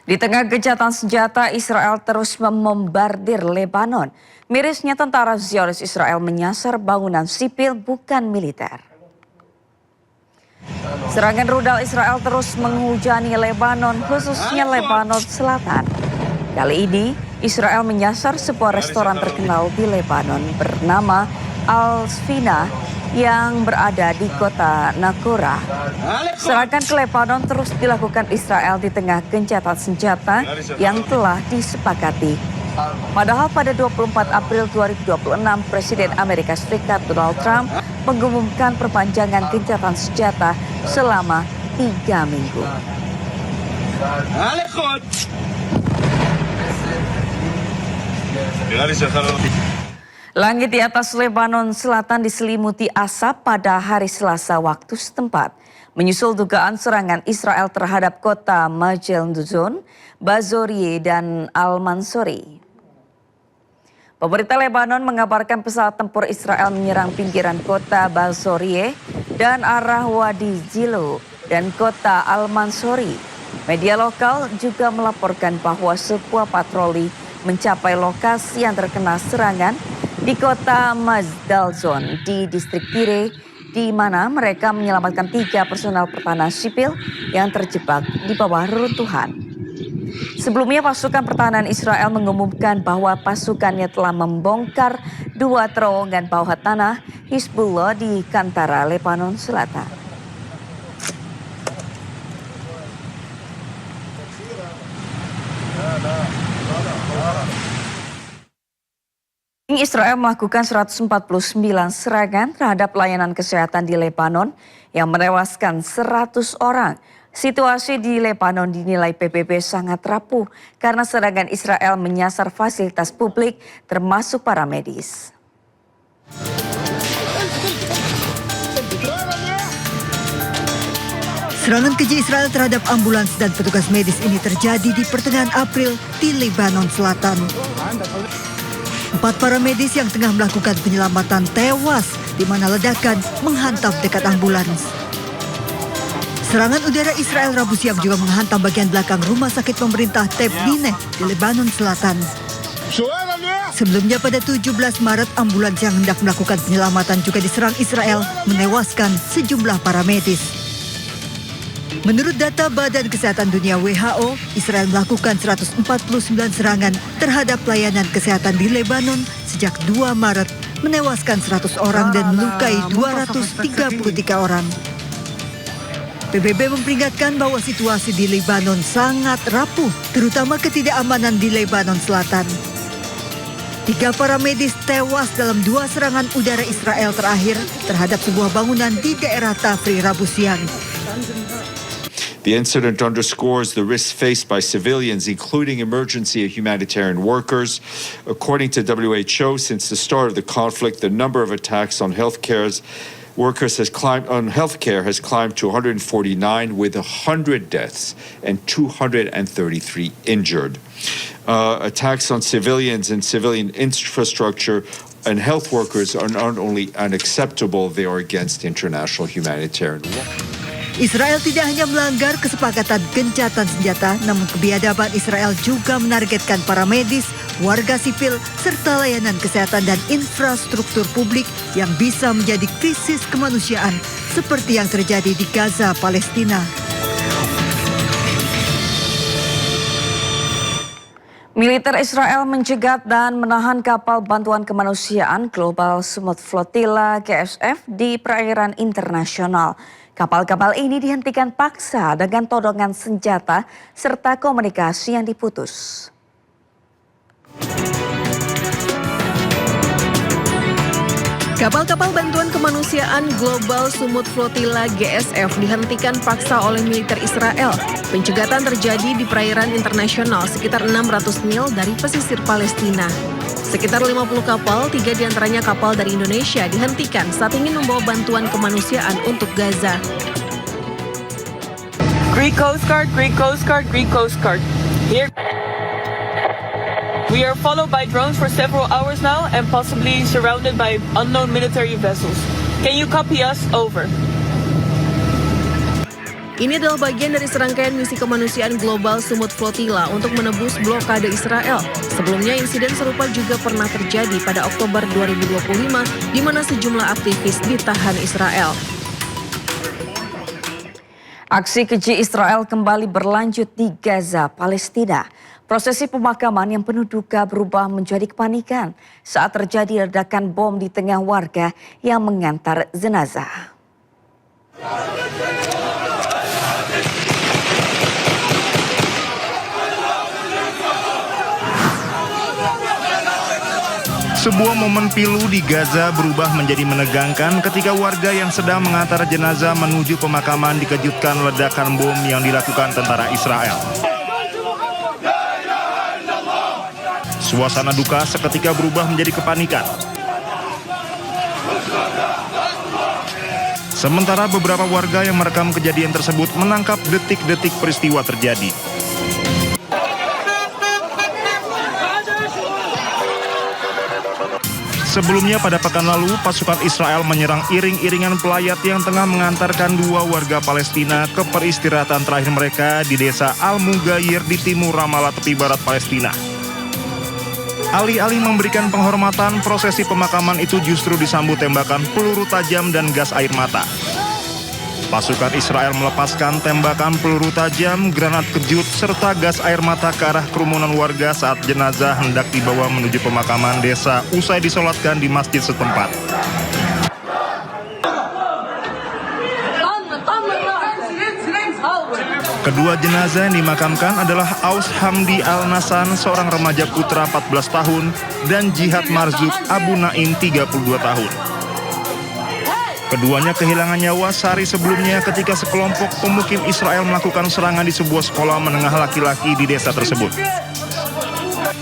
Di tengah gencatan senjata, Israel terus membombardir Lebanon. Mirisnya tentara Zionis Israel menyasar bangunan sipil bukan militer. Serangan rudal Israel terus menghujani Lebanon, khususnya Lebanon Selatan. Kali ini, Israel menyasar sebuah restoran terkenal di Lebanon bernama Al-Sfina yang berada di kota Nakura. Serangan ke Lebanon terus dilakukan Israel di tengah gencatan senjata yang telah disepakati. Padahal pada 24 April 2026, Presiden Amerika Serikat Donald Trump mengumumkan perpanjangan gencatan senjata selama 3 minggu. Langit di atas Lebanon Selatan diselimuti asap pada hari Selasa waktu setempat, menyusul dugaan serangan Israel terhadap kota Majdalzon, Bazorie, dan Al-Mansuri. Pemerintah Lebanon mengabarkan pesawat tempur Israel menyerang pinggiran kota Bazorie dan arah Wadi Jilo dan kota Al-Mansuri. Media lokal juga melaporkan bahwa sebuah patroli mencapai lokasi yang terkena serangan di kota Majdalzon di distrik Tire, di mana mereka menyelamatkan 3 personel pertahanan sipil yang terjebak di bawah reruntuhan. Sebelumnya pasukan pertahanan Israel mengumumkan bahwa pasukannya telah membongkar 2 terowongan bawah tanah Hizbullah di Kantara, Lebanon Selatan. Israel melakukan 149 serangan terhadap layanan kesehatan di Lebanon yang menewaskan 100 orang. Situasi di Lebanon dinilai PBB sangat rapuh karena serangan Israel menyasar fasilitas publik termasuk para medis. Serangan keji Israel terhadap ambulans dan petugas medis ini terjadi di pertengahan April di Lebanon Selatan. 4 para medis yang tengah melakukan penyelamatan tewas di mana ledakan menghantam dekat ambulans. Serangan udara Israel Rabu siang juga menghantam bagian belakang rumah sakit pemerintah Tebnine di Lebanon Selatan. Sebelumnya pada 17 Maret, ambulans yang hendak melakukan penyelamatan juga diserang Israel, menewaskan sejumlah para medis. Menurut data Badan Kesehatan Dunia WHO, Israel melakukan 149 serangan terhadap layanan kesehatan di Lebanon sejak 2 Maret, menewaskan 100 orang dan melukai 233 orang. PBB memperingatkan bahwa situasi di Lebanon sangat rapuh, terutama ketidakamanan di Lebanon Selatan. 3 para medis tewas dalam 2 serangan udara Israel terakhir terhadap sebuah bangunan di daerah Tafri Rabu siang. The incident underscores the risks faced by civilians, including emergency humanitarian workers. According to WHO, since the start of the conflict, the number of attacks on healthcare has climbed to 149, with 100 deaths and 233 injured. Attacks on civilians and civilian infrastructure and health workers are not only unacceptable, they are against international humanitarian law. Israel tidak hanya melanggar kesepakatan gencatan senjata, namun kebiadaban Israel juga menargetkan para medis, warga sipil, serta layanan kesehatan dan infrastruktur publik yang bisa menjadi krisis kemanusiaan seperti yang terjadi di Gaza, Palestina. Militer Israel mencegat dan menahan kapal bantuan kemanusiaan Global Summit Flotilla GSF di perairan internasional. Kapal-kapal ini dihentikan paksa dengan todongan senjata serta komunikasi yang diputus. Kapal-kapal bantuan kemanusiaan Global Summit Flotilla GSF dihentikan paksa oleh militer Israel. Pencegatan terjadi di perairan internasional sekitar 600 mil dari pesisir Palestina. Sekitar 50 kapal, 3 diantaranya kapal dari Indonesia, dihentikan saat ingin membawa bantuan kemanusiaan untuk Gaza. Greek Coast Guard, Greek Coast Guard, Greek Coast Guard. Here. We are followed by drones for several hours now and possibly surrounded by unknown military vessels. Can you copy us? Over. Ini adalah bagian dari serangkaian misi kemanusiaan global Sumut Flotilla untuk menebus blokade Israel. Sebelumnya insiden serupa juga pernah terjadi pada Oktober 2025 di mana sejumlah aktivis ditahan Israel. Aksi keji Israel kembali berlanjut di Gaza, Palestina. Prosesi pemakaman yang penuh duka berubah menjadi kepanikan saat terjadi ledakan bom di tengah warga yang mengantar jenazah. Sebuah momen pilu di Gaza berubah menjadi menegangkan ketika warga yang sedang mengantar jenazah menuju pemakaman dikejutkan ledakan bom yang dilakukan tentara Israel. Suasana duka seketika berubah menjadi kepanikan. Sementara beberapa warga yang merekam kejadian tersebut menangkap detik-detik peristiwa terjadi. Sebelumnya pada pekan lalu, pasukan Israel menyerang iring-iringan pelayat yang tengah mengantarkan 2 warga Palestina ke peristirahatan terakhir mereka di desa Al-Mughayir di timur Ramallah, tepi barat Palestina. Alih-alih memberikan penghormatan, prosesi pemakaman itu justru disambut tembakan peluru tajam dan gas air mata. Pasukan Israel melepaskan tembakan peluru tajam, granat kejut, serta gas air mata ke arah kerumunan warga saat jenazah hendak dibawa menuju pemakaman desa usai disolatkan di masjid setempat. Kedua jenazah yang dimakamkan adalah Aus Hamdi Al-Nasan, seorang remaja putra 14 tahun, dan Jihad Marzuk Abu Naim, 32 tahun. Keduanya kehilangan nyawa sehari sebelumnya ketika sekelompok pemukim Israel melakukan serangan di sebuah sekolah menengah laki-laki di desa tersebut.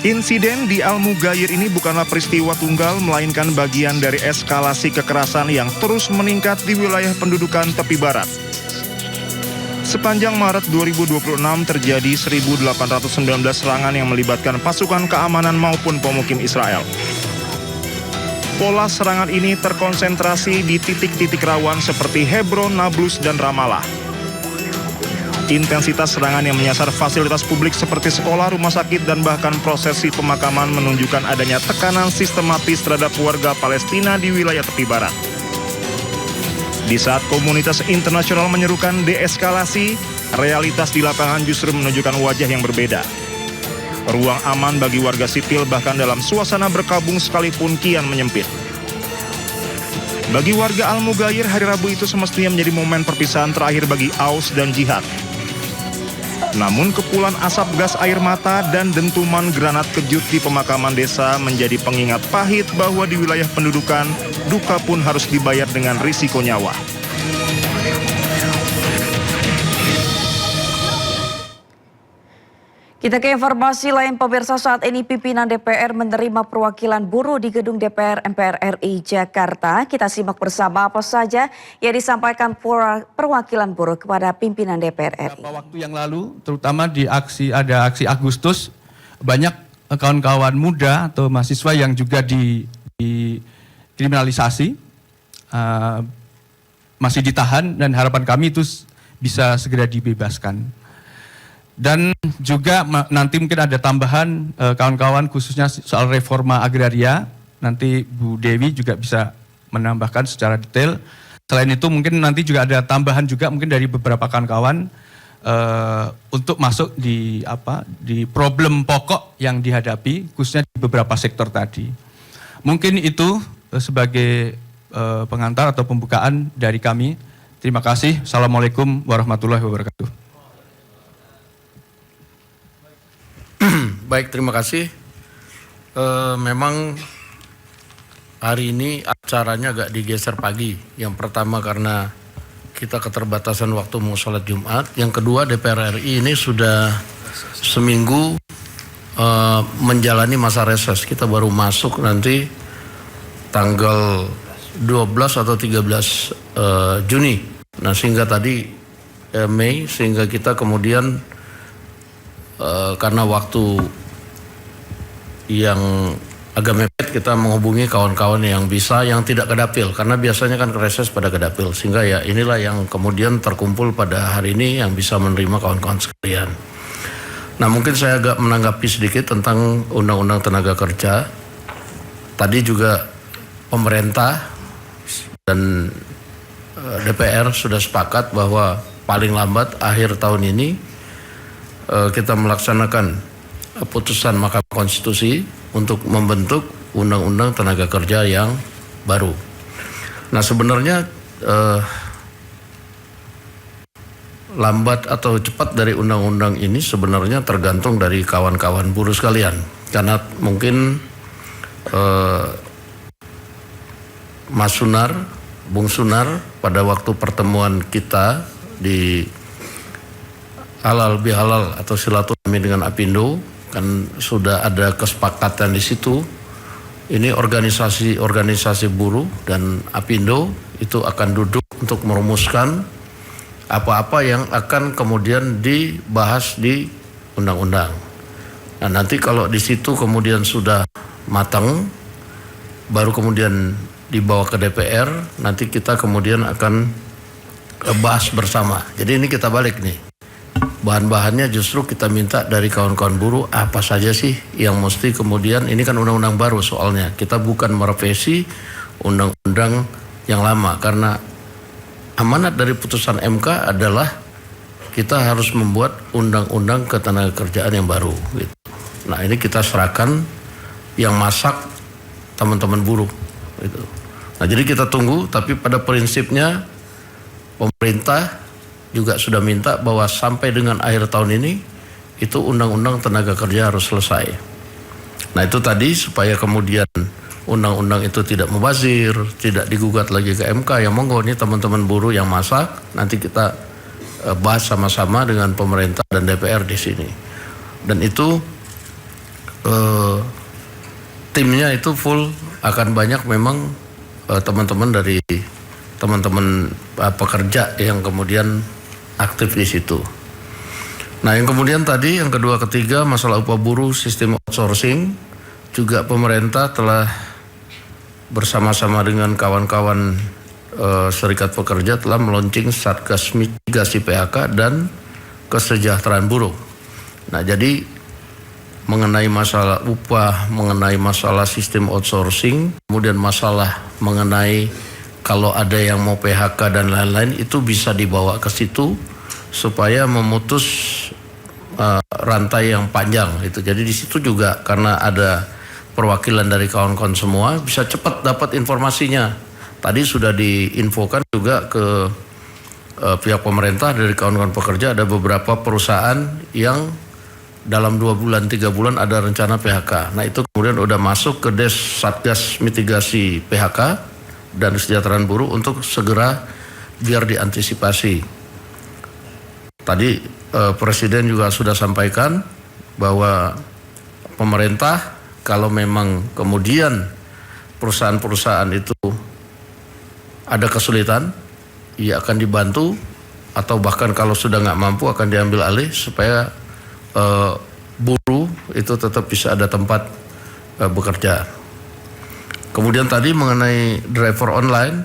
Insiden di Al-Mughayir ini bukanlah peristiwa tunggal, melainkan bagian dari eskalasi kekerasan yang terus meningkat di wilayah pendudukan tepi barat. Sepanjang Maret 2026 terjadi 1.819 serangan yang melibatkan pasukan keamanan maupun pemukim Israel. Pola serangan ini terkonsentrasi di titik-titik rawan seperti Hebron, Nablus, dan Ramallah. Intensitas serangan yang menyasar fasilitas publik seperti sekolah, rumah sakit, dan bahkan prosesi pemakaman menunjukkan adanya tekanan sistematis terhadap warga Palestina di wilayah tepi barat. Di saat komunitas internasional menyerukan deeskalasi, realitas di lapangan justru menunjukkan wajah yang berbeda. Ruang aman bagi warga sipil bahkan dalam suasana berkabung sekalipun kian menyempit. Bagi warga Al-Mughayir, hari Rabu itu semestinya menjadi momen perpisahan terakhir bagi Aus dan Jihad. Namun kepulan asap gas air mata dan dentuman granat kejut di pemakaman desa menjadi pengingat pahit bahwa di wilayah pendudukan, duka pun harus dibayar dengan risiko nyawa. Kita ke informasi lain, pemirsa. Saat ini pimpinan DPR menerima perwakilan buruh di gedung DPR MPR RI Jakarta. Kita simak bersama apa saja yang disampaikan perwakilan buruh kepada pimpinan DPR RI. Beberapa waktu yang lalu, terutama di ada aksi Agustus, banyak kawan-kawan muda atau mahasiswa yang juga dikriminalisasi, masih ditahan, dan harapan kami itu bisa segera dibebaskan. Dan juga nanti mungkin ada tambahan kawan-kawan khususnya soal reforma agraria, nanti Bu Dewi juga bisa menambahkan secara detail. Selain itu mungkin nanti juga ada tambahan juga mungkin dari beberapa kawan-kawan untuk masuk di problem pokok yang dihadapi khususnya di beberapa sektor tadi. Mungkin itu sebagai pengantar atau pembukaan dari kami. Terima kasih. Assalamualaikum warahmatullahi wabarakatuh. Baik, terima kasih. Memang hari ini acaranya agak digeser pagi. Yang pertama karena kita keterbatasan waktu mau sholat Jumat. Yang kedua DPR RI ini sudah seminggu menjalani masa reses. Kita baru masuk nanti tanggal 12 atau 13 Juni. Nah, sehingga tadi Mei, sehingga kita kemudian karena waktu yang agak mepet, kita menghubungi kawan-kawan yang bisa, yang tidak ke dapil, karena biasanya kan reses pada ke dapil, sehingga ya inilah yang kemudian terkumpul pada hari ini yang bisa menerima kawan-kawan sekalian. Nah, mungkin saya agak menanggapi sedikit tentang Undang-Undang Tenaga Kerja. Tadi juga pemerintah dan DPR sudah sepakat bahwa paling lambat akhir tahun ini kita melaksanakan putusan Mahkamah Konstitusi untuk membentuk Undang-Undang Tenaga Kerja yang baru. Nah, sebenarnya lambat atau cepat dari undang-undang ini sebenarnya tergantung dari kawan-kawan buruh sekalian. Karena mungkin Mas Sunar, Bung Sunar, pada waktu pertemuan kita di halal bihalal atau silaturahmi dengan Apindo, kan sudah ada kesepakatan di situ. Ini organisasi buruh dan Apindo itu akan duduk untuk merumuskan apa-apa yang akan kemudian dibahas di undang-undang. Nah, nanti kalau di situ kemudian sudah matang, baru kemudian dibawa ke DPR, nanti kita kemudian akan bahas bersama. Jadi ini kita balik nih. Bahan-bahannya justru kita minta dari kawan-kawan buruh apa saja sih yang mesti kemudian, ini kan undang-undang baru soalnya. Kita bukan merevisi undang-undang yang lama, karena amanat dari putusan MK adalah kita harus membuat undang-undang ketenagakerjaan yang baru gitu. Nah, ini kita serahkan yang masak teman-teman buruh gitu. Nah, jadi kita tunggu, tapi pada prinsipnya pemerintah juga sudah minta bahwa sampai dengan akhir tahun ini itu undang-undang tenaga kerja harus selesai. Nah, itu tadi supaya kemudian undang-undang itu tidak mubazir, tidak digugat lagi ke MK. Yang monggo ini teman-teman buruh yang masak, nanti kita bahas sama-sama dengan pemerintah dan DPR di sini. Dan itu timnya itu full, akan banyak memang teman-teman dari teman-teman pekerja yang kemudian aktif di situ. Nah, yang kemudian tadi yang kedua ketiga masalah upah buruh sistem outsourcing, juga pemerintah telah bersama-sama dengan kawan-kawan serikat pekerja telah meluncing Satgas Mitigasi PHK dan Kesejahteraan Buruh. Nah, jadi mengenai masalah upah, mengenai masalah sistem outsourcing, kemudian masalah mengenai kalau ada yang mau PHK dan lain-lain, itu bisa dibawa ke situ supaya memutus rantai yang panjang itu. Jadi di situ juga karena ada perwakilan dari kawan-kawan semua, bisa cepat dapat informasinya. Tadi sudah diinfokan juga ke pihak pemerintah dari kawan-kawan pekerja, ada beberapa perusahaan yang dalam 2 bulan, 3 bulan ada rencana PHK. Nah, itu kemudian udah masuk ke Des Satgas Mitigasi PHK dan Kesejahteraan Buruh untuk segera biar diantisipasi. Tadi Presiden juga sudah sampaikan bahwa pemerintah kalau memang kemudian perusahaan-perusahaan itu ada kesulitan, ia akan dibantu, atau bahkan kalau sudah nggak mampu akan diambil alih supaya buruh itu tetap bisa ada tempat bekerja. Kemudian tadi mengenai driver online,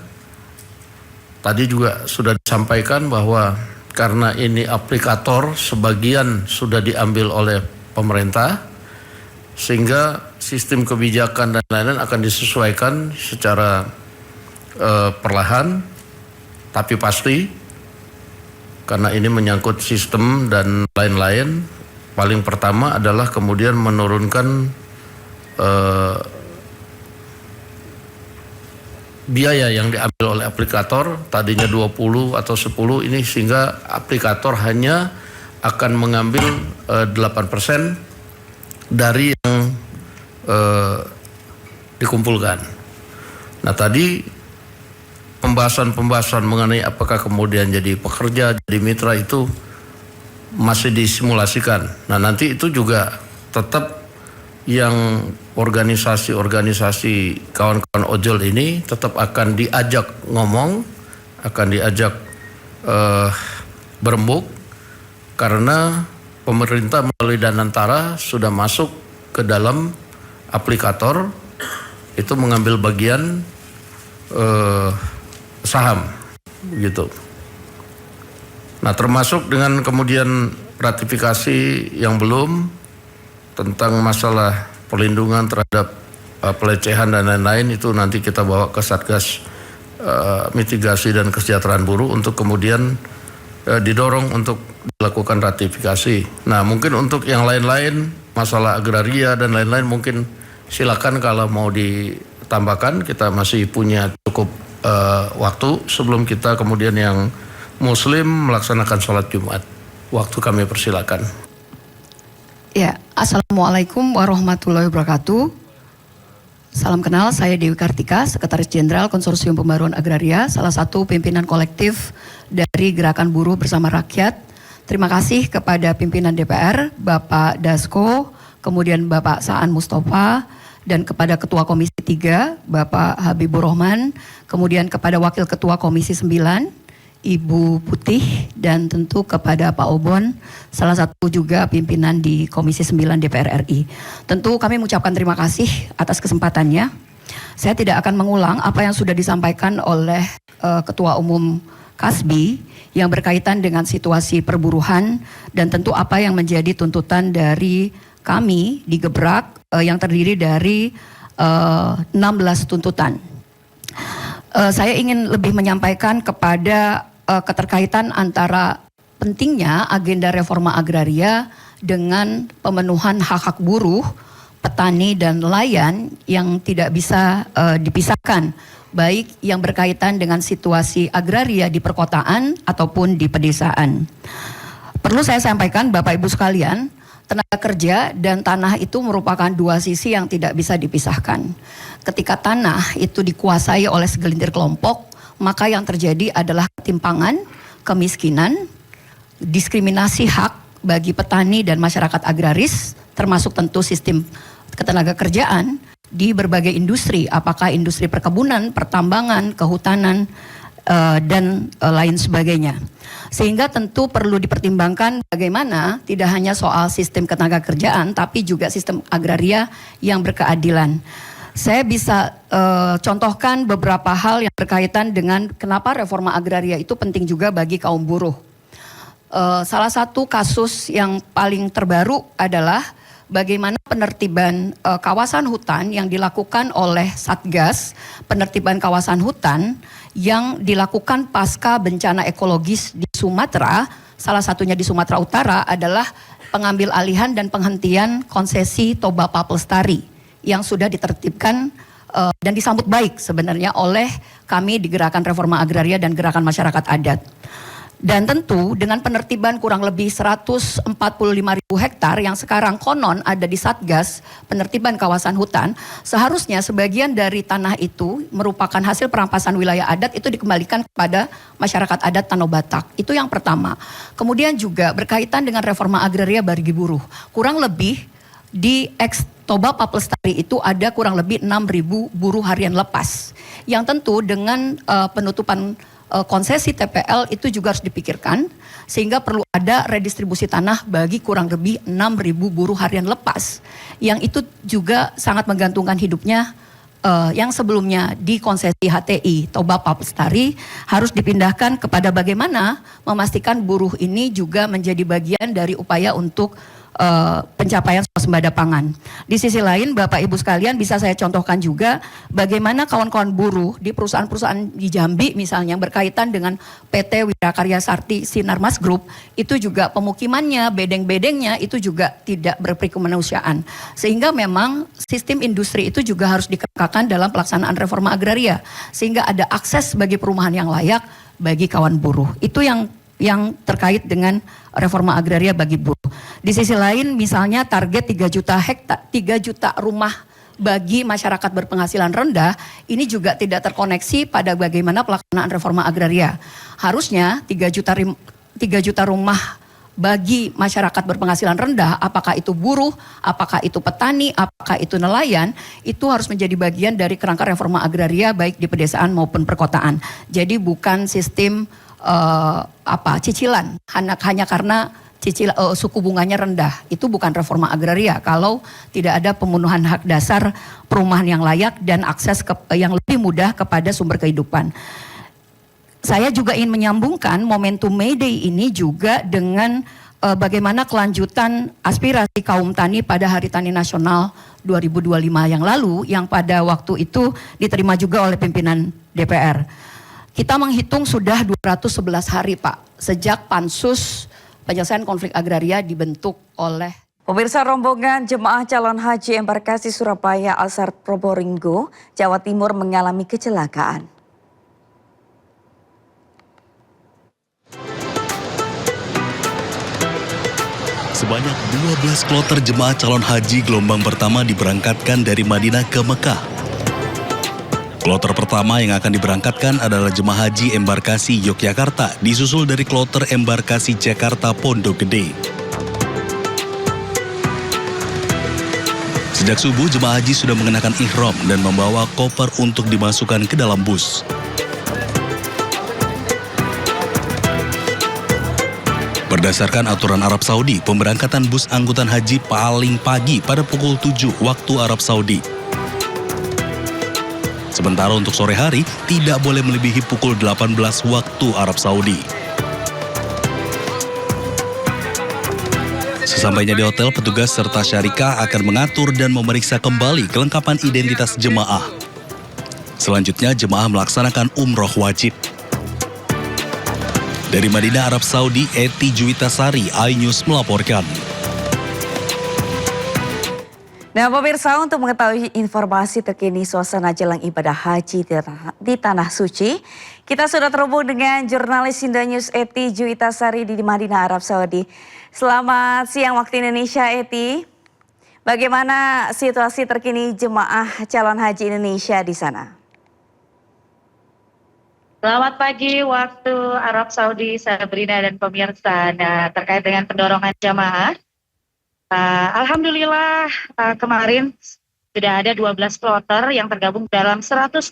tadi juga sudah disampaikan bahwa karena ini aplikator sebagian sudah diambil oleh pemerintah, sehingga sistem kebijakan dan lain-lain akan disesuaikan secara perlahan, tapi pasti, karena ini menyangkut sistem dan lain-lain. Paling pertama adalah kemudian menurunkan biaya yang diambil oleh aplikator, tadinya 20 atau 10 ini, sehingga aplikator hanya akan mengambil 8% dari yang dikumpulkan. Nah, tadi pembahasan mengenai apakah kemudian jadi pekerja, jadi mitra itu masih disimulasikan. Nah, nanti itu juga tetap yang organisasi-organisasi kawan-kawan ojol ini tetap akan diajak ngomong, akan diajak berembuk, karena pemerintah melalui Danantara sudah masuk ke dalam aplikator, itu mengambil bagian saham, gitu. Nah, termasuk dengan kemudian ratifikasi yang belum tentang masalah perlindungan terhadap pelecehan dan lain-lain, itu nanti kita bawa ke Satgas mitigasi dan kesejahteraan buruh untuk kemudian didorong untuk dilakukan ratifikasi. Nah, mungkin untuk yang lain-lain, masalah agraria dan lain-lain, mungkin silakan kalau mau ditambahkan, kita masih punya cukup waktu sebelum kita kemudian yang Muslim melaksanakan sholat Jumat. Waktu kami persilakan. Ya, Assalamualaikum warahmatullahi wabarakatuh. Salam kenal, saya Dewi Kartika, Sekretaris Jenderal Konsorsium Pembaruan Agraria, salah satu pimpinan kolektif dari Gerakan Buruh Bersama Rakyat. Terima kasih kepada pimpinan DPR, Bapak Dasko, kemudian Bapak Saan Mustafa, dan kepada Ketua Komisi 3, Bapak Habibur Rahman, kemudian kepada Wakil Ketua Komisi 9, Ibu Putih, dan tentu kepada Pak Obon, salah satu juga pimpinan di Komisi 9 DPR RI. Tentu kami mengucapkan terima kasih atas kesempatannya. Saya tidak akan mengulang apa yang sudah disampaikan oleh Ketua Umum Kasbi yang berkaitan dengan situasi perburuhan dan tentu apa yang menjadi tuntutan dari kami di Gebrak yang terdiri dari 16 tuntutan. Saya ingin lebih menyampaikan kepada keterkaitan antara pentingnya agenda reforma agraria dengan pemenuhan hak-hak buruh, petani dan nelayan yang tidak bisa dipisahkan, baik yang berkaitan dengan situasi agraria di perkotaan ataupun di pedesaan. Perlu saya sampaikan Bapak Ibu sekalian, tenaga kerja dan tanah itu merupakan dua sisi yang tidak bisa dipisahkan. Ketika tanah itu dikuasai oleh segelintir kelompok, maka yang terjadi adalah ketimpangan, kemiskinan, diskriminasi hak bagi petani dan masyarakat agraris, termasuk tentu sistem ketenaga kerjaan di berbagai industri, apakah industri perkebunan, pertambangan, kehutanan, dan lain sebagainya. Sehingga tentu perlu dipertimbangkan bagaimana tidak hanya soal sistem ketenaga kerjaan, tapi juga sistem agraria yang berkeadilan. Saya bisa contohkan beberapa hal yang berkaitan dengan kenapa reforma agraria itu penting juga bagi kaum buruh. Salah satu kasus yang paling terbaru adalah bagaimana penertiban kawasan hutan yang dilakukan oleh Satgas, penertiban kawasan hutan yang dilakukan pasca bencana ekologis di Sumatera, salah satunya di Sumatera Utara adalah pengambil alihan dan penghentian konsesi Toba Papelstari yang sudah ditertibkan dan disambut baik sebenarnya oleh kami di Gerakan Reforma Agraria dan Gerakan Masyarakat Adat. Dan tentu dengan penertiban kurang lebih 145.000 hektar yang sekarang konon ada di Satgas penertiban kawasan hutan, seharusnya sebagian dari tanah itu merupakan hasil perampasan wilayah adat itu dikembalikan kepada masyarakat adat Tanah Batak. Itu yang pertama. Kemudian juga berkaitan dengan reforma agraria bagi buruh. Kurang lebih di Toba Papelstari itu ada kurang lebih 6.000 buruh harian lepas. Yang tentu dengan penutupan konsesi TPL itu juga harus dipikirkan, sehingga perlu ada redistribusi tanah bagi kurang lebih 6.000 buruh harian lepas, yang itu juga sangat menggantungkan hidupnya yang sebelumnya di konsesi HTI Toba Papelstari harus dipindahkan kepada bagaimana memastikan buruh ini juga menjadi bagian dari upaya untuk pencapaian swasembada pangan. Di sisi lain Bapak Ibu sekalian bisa saya contohkan juga bagaimana kawan-kawan buruh di perusahaan-perusahaan di Jambi misalnya berkaitan dengan PT Wirakarya Sarti Sinarmas Group itu juga pemukimannya, bedeng-bedengnya itu juga tidak berperikemanusiaan. Sehingga memang sistem industri itu juga harus dikekangkan dalam pelaksanaan reforma agraria sehingga ada akses bagi perumahan yang layak bagi kawan buruh. Itu yang terkait dengan reforma agraria bagi buruh. Di sisi lain misalnya target 3 juta rumah bagi masyarakat berpenghasilan rendah ini juga tidak terkoneksi pada bagaimana pelaksanaan reforma agraria. Harusnya 3 juta rumah bagi masyarakat berpenghasilan rendah, apakah itu buruh, apakah itu petani, apakah itu nelayan, itu harus menjadi bagian dari kerangka reforma agraria baik di pedesaan maupun perkotaan. Jadi bukan sistem cicilan hanya karena suku bunganya rendah. Itu bukan reforma agraria kalau tidak ada pemenuhan hak dasar perumahan yang layak dan akses yang lebih mudah kepada sumber kehidupan. Saya juga ingin menyambungkan momentum May Day ini juga dengan bagaimana kelanjutan aspirasi kaum tani pada Hari Tani Nasional 2025 yang lalu, yang pada waktu itu diterima juga oleh pimpinan DPR. Kita menghitung sudah 211 hari Pak, sejak Pansus Penyelesaian Konflik Agraria dibentuk oleh Pemirsa, rombongan jemaah calon haji embarkasi Surabaya Alsar Probolinggo, Jawa Timur mengalami kecelakaan. Sebanyak 12 kloter jemaah calon haji gelombang pertama diberangkatkan dari Madinah ke Mekah. Kloter pertama yang akan diberangkatkan adalah jemaah haji embarkasi Yogyakarta, disusul dari kloter embarkasi Jakarta Pondok Gede. Sejak subuh, jemaah haji sudah mengenakan ihram dan membawa koper untuk dimasukkan ke dalam bus. Berdasarkan aturan Arab Saudi, pemberangkatan bus angkutan haji paling pagi pada pukul 7 waktu Arab Saudi. Sementara untuk sore hari, tidak boleh melebihi pukul 18 waktu Arab Saudi. Sesampainya di hotel, petugas serta syarikah akan mengatur dan memeriksa kembali kelengkapan identitas jemaah. Selanjutnya, jemaah melaksanakan umroh wajib. Dari Madinah, Arab Saudi, Eti Juwitasari, iNews melaporkan. Nah pemirsa, untuk mengetahui informasi terkini suasana jelang ibadah haji di Tanah Suci, kita sudah terhubung dengan jurnalis Indonews Eti Juwitasari di Madinah, Arab Saudi. Selamat siang waktu Indonesia, Eti. Bagaimana situasi terkini jemaah calon haji Indonesia di sana? Selamat pagi waktu Arab Saudi, Sabrina dan pemirsa. Nah, terkait dengan pendorongan jamaah, alhamdulillah kemarin sudah ada 12 kloter yang tergabung dalam 127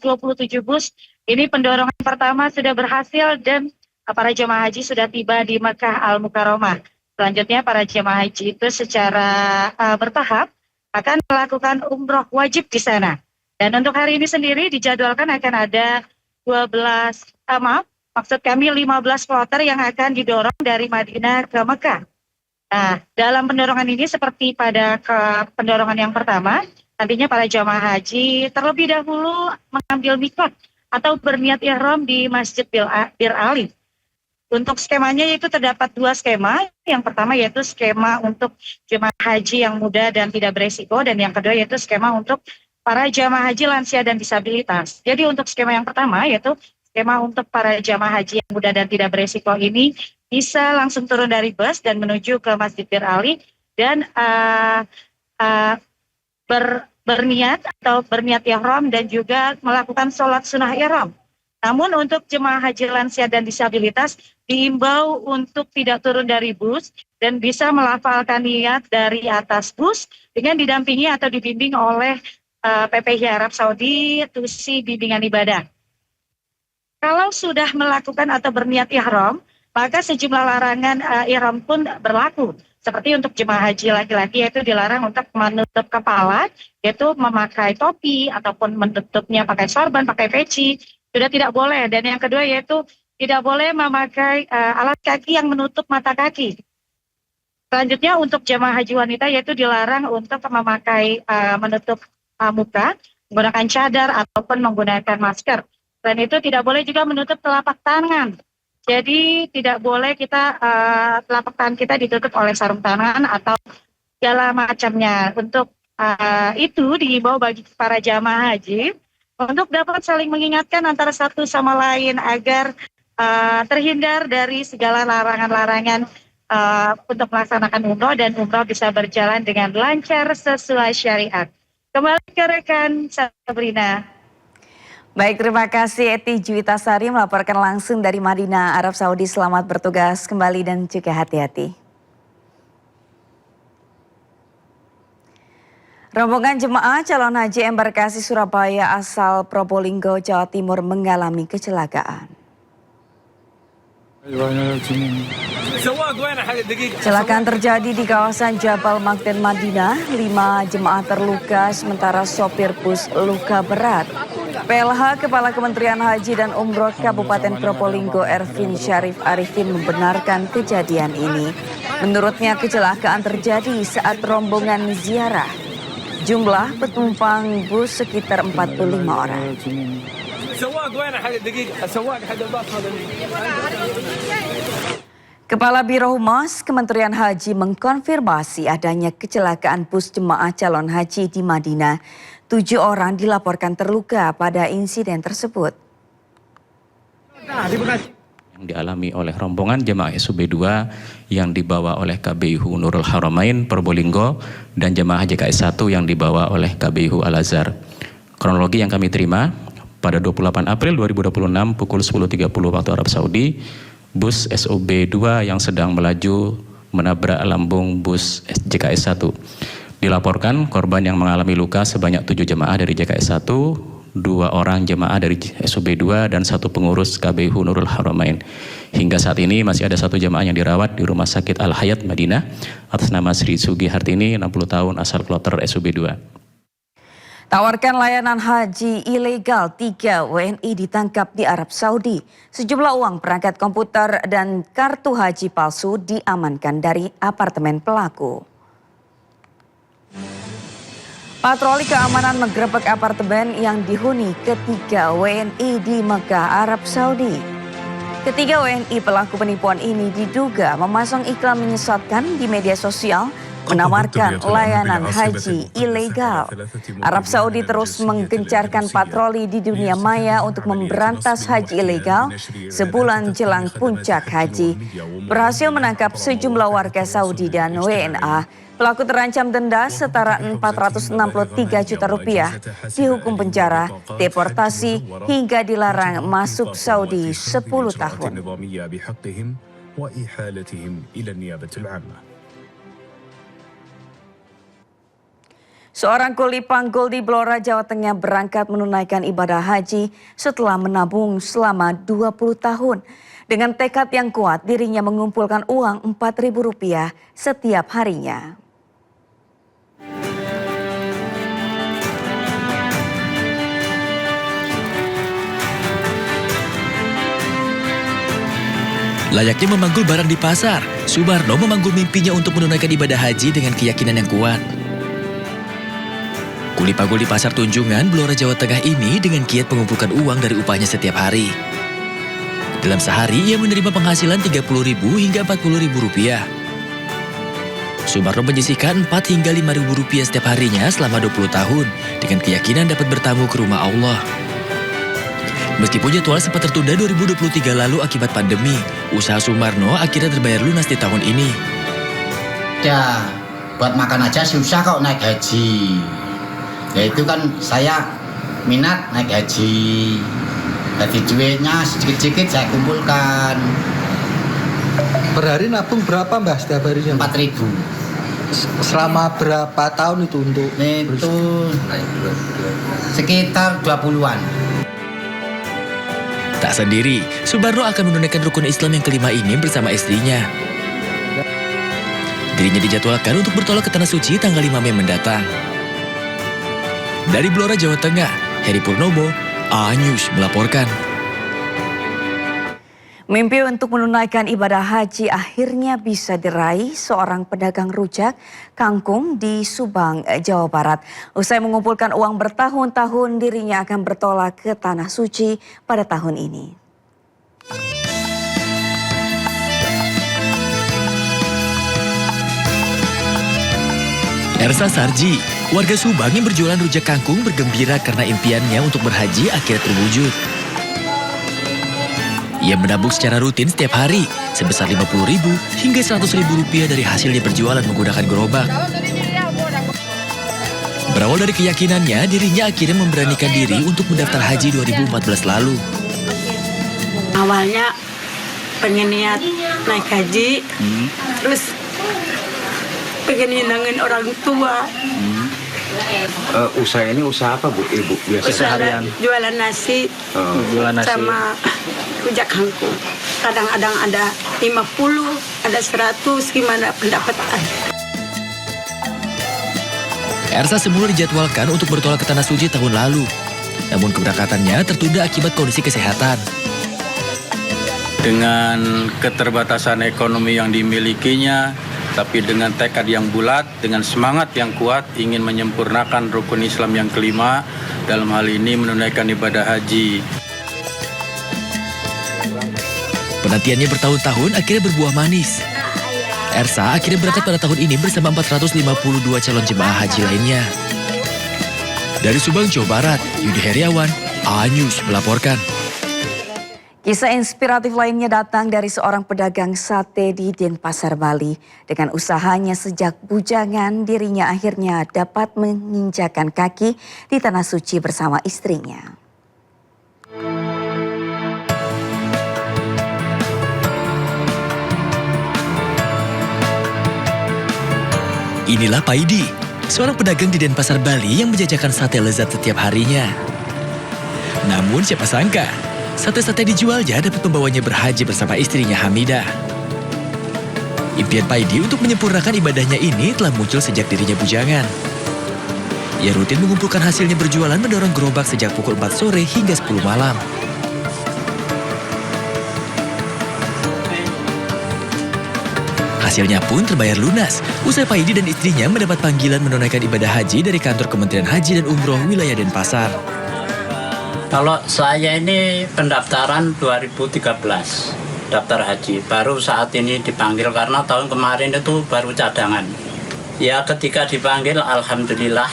bus. Ini pendorongan pertama sudah berhasil dan para jemaah haji sudah tiba di Mekah Al-Mukarramah. Selanjutnya para jemaah haji itu secara bertahap akan melakukan umroh wajib di sana. Dan untuk hari ini sendiri dijadwalkan akan ada 15 kloter yang akan didorong dari Madinah ke Mekah. Nah, dalam pendorongan ini seperti pada pendorongan yang pertama, nantinya para jamaah haji terlebih dahulu mengambil mikot atau berniat ihram di Masjid Bir Ali. Untuk skemanya itu terdapat 2 skema. Yang pertama yaitu skema untuk jemaah haji yang muda dan tidak beresiko, dan yang kedua yaitu skema untuk para jamaah haji lansia dan disabilitas. Jadi untuk skema yang pertama yaitu skema untuk para jamaah haji yang muda dan tidak beresiko ini bisa langsung turun dari bus dan menuju ke Masjid Bir Ali dan berniat ihram dan juga melakukan sholat sunnah ihram. Namun untuk jemaah haji lansia dan disabilitas diimbau untuk tidak turun dari bus dan bisa melafalkan niat dari atas bus dengan didampingi atau dibimbing oleh PPI Arab Saudi, Tusi Bimbingan Ibadah. Kalau sudah melakukan atau berniat ihram, maka sejumlah larangan ihram pun berlaku. Seperti untuk jemaah haji laki-laki yaitu dilarang untuk menutup kepala, yaitu memakai topi ataupun menutupnya pakai sorban, pakai peci, sudah tidak boleh. Dan yang kedua yaitu tidak boleh memakai alas kaki yang menutup mata kaki. Selanjutnya untuk jemaah haji wanita yaitu dilarang untuk memakai menutup muka, menggunakan cadar ataupun menggunakan masker. Dan itu tidak boleh juga menutup telapak tangan. Jadi tidak boleh kita telapak tangan kita ditutup oleh sarung tangan atau segala macamnya. Untuk itu diimbau bagi para jamaah haji untuk dapat saling mengingatkan antara satu sama lain agar terhindar dari segala larangan-larangan untuk melaksanakan umroh dan umroh bisa berjalan dengan lancar sesuai syariat. Kembali ke rekan Sabrina. Baik, terima kasih Eti Juwitasari melaporkan langsung dari Madinah, Arab Saudi. Selamat bertugas kembali dan juga hati-hati. Rombongan jemaah calon haji embarkasi Surabaya asal Probolinggo, Jawa Timur mengalami kecelakaan. Kecelakaan terjadi di kawasan Jabal Magden, Madinah. 5 jemaah terluka sementara sopir bus luka berat. PLH Kepala Kementerian Haji dan Umroh Kabupaten Probolinggo Ervin Syarif Arifin membenarkan kejadian ini. Menurutnya kecelakaan terjadi saat rombongan ziarah. Jumlah penumpang bus sekitar 45 orang. Kepala Biro Humas Kementerian Haji mengkonfirmasi adanya kecelakaan bus jemaah calon haji di Madinah. 7 orang dilaporkan terluka pada insiden tersebut. Yang dialami oleh rombongan jemaah SUB 2 yang dibawa oleh KBIHU Nurul Haramain Probolinggo dan jemaah JKS 1 yang dibawa oleh KBIHU Al-Azhar. Kronologi yang kami terima pada 28 April 2026 pukul 10.30 waktu Arab Saudi, bus SUB 2 yang sedang melaju menabrak lambung bus JKS 1. Dilaporkan korban yang mengalami luka sebanyak 7 jemaah dari JKS 1, 2 orang jemaah dari SUB 2 dan 1 pengurus KBIHU Nurul Haramain. Hingga saat ini masih ada 1 jemaah yang dirawat di Rumah Sakit Al Hayat Madinah atas nama Sri Sugi Hartini, 60 tahun, asal Kloter SUB 2. Tawarkan layanan haji ilegal, 3 WNI ditangkap di Arab Saudi. Sejumlah uang, perangkat komputer dan kartu haji palsu diamankan dari apartemen pelaku. Patroli keamanan menggerebek apartemen yang dihuni ketiga WNI di Mekah, Arab Saudi. Ketiga WNI pelaku penipuan ini diduga memasang iklan menyesatkan di media sosial menawarkan layanan haji ilegal. Arab Saudi terus menggencarkan patroli di dunia maya untuk memberantas haji ilegal sebulan jelang puncak haji. Berhasil menangkap sejumlah warga Saudi dan WNA. Pelaku terancam denda setara 463 juta rupiah, dihukum penjara, deportasi, hingga dilarang masuk Saudi 10 tahun. Seorang kuli panggul di Blora, Jawa Tengah berangkat menunaikan ibadah haji setelah menabung selama 20 tahun. Dengan tekad yang kuat, dirinya mengumpulkan uang Rp4.000 setiap harinya. Layaknya memanggul barang di pasar, Subarno memanggul mimpinya untuk menunaikan ibadah haji dengan keyakinan yang kuat. Kuli panggul di Pasar Tunjungan, Blora, Jawa Tengah ini dengan giat mengumpulkan uang dari upahnya setiap hari. Dalam sehari, ia menerima penghasilan Rp30.000 hingga Rp40.000. Subarno menyisihkan Rp4 hingga Rp5.000 setiap harinya selama 20 tahun dengan keyakinan dapat bertamu ke rumah Allah. Meskipun jadwal sempat tertunda 2023 lalu akibat pandemi, usaha Sumarno akhirnya terbayar lunas di tahun ini. Ya, buat makan aja susah kok naik haji. Ya itu kan saya minat naik haji. Jadi duitnya sedikit-sedikit saya kumpulkan. Per hari nabung berapa Mbah setiap harinya? 4.000. Selama berapa tahun itu untuk? Itu sekitar 20-an. Tak sendiri, Subarno akan menunaikan rukun Islam yang kelima ini bersama istrinya. Dirinya dijadwalkan untuk bertolak ke Tanah Suci tanggal 5 Mei mendatang. Dari Blora, Jawa Tengah, Heri Purnomo, A-News melaporkan. Mimpi untuk menunaikan ibadah haji akhirnya bisa diraih seorang pedagang rujak kangkung di Subang, Jawa Barat. Usai mengumpulkan uang bertahun-tahun, dirinya akan bertolak ke Tanah Suci pada tahun ini. Ersa Sarji, warga Subang yang berjualan rujak kangkung bergembira karena impiannya untuk berhaji akhirnya terwujud. Ia menabung secara rutin setiap hari sebesar Rp50.000 hingga Rp100.000 dari hasilnya berjualan menggunakan gerobak. Berawal dari keyakinannya, dirinya akhirnya memberanikan diri untuk mendaftar haji 2014 lalu. Awalnya pengen niat naik haji, terus pengen nyenangin orang tua. Usaha ini usaha apa Bu? Ibu biasa seharian? Jualan nasi, Jualan nasi. sama rujak kangkung. Kadang-kadang ada 50, ada 100, gimana pendapatan. Ersa semula dijadwalkan untuk bertolak ke Tanah Suci tahun lalu. Namun keberangkatannya tertunda akibat kondisi kesehatan. Dengan keterbatasan ekonomi yang dimilikinya, tapi dengan tekad yang bulat, dengan semangat yang kuat, ingin menyempurnakan rukun Islam yang kelima, dalam hal ini menunaikan ibadah haji. Penantiannya bertahun-tahun akhirnya berbuah manis. Ersa akhirnya berangkat pada tahun ini bersama 452 calon jemaah haji lainnya. Dari Subang, Jawa Barat, Yudi Heriawan, A-News melaporkan. Kisah inspiratif lainnya datang dari seorang pedagang sate di Denpasar, Bali. Dengan usahanya sejak bujangan, dirinya akhirnya dapat menginjakan kaki di Tanah Suci bersama istrinya. Inilah Paidi, seorang pedagang di Denpasar, Bali yang menjajakan sate lezat setiap harinya. Namun siapa sangka, sate-sate dijualnya dapat membawanya berhaji bersama istrinya Hamidah. Impian Paidi untuk menyempurnakan ibadahnya ini telah muncul sejak dirinya bujangan. Ia rutin mengumpulkan hasilnya berjualan mendorong gerobak sejak pukul 4 sore hingga 10 malam. Hasilnya pun terbayar lunas. Usai Paidi dan istrinya mendapat panggilan menunaikan ibadah haji dari kantor Kementerian Haji dan Umroh wilayah Denpasar. Kalau saya ini pendaftaran 2013, daftar haji. Baru saat ini dipanggil karena tahun kemarin itu baru cadangan. Ya ketika dipanggil, alhamdulillah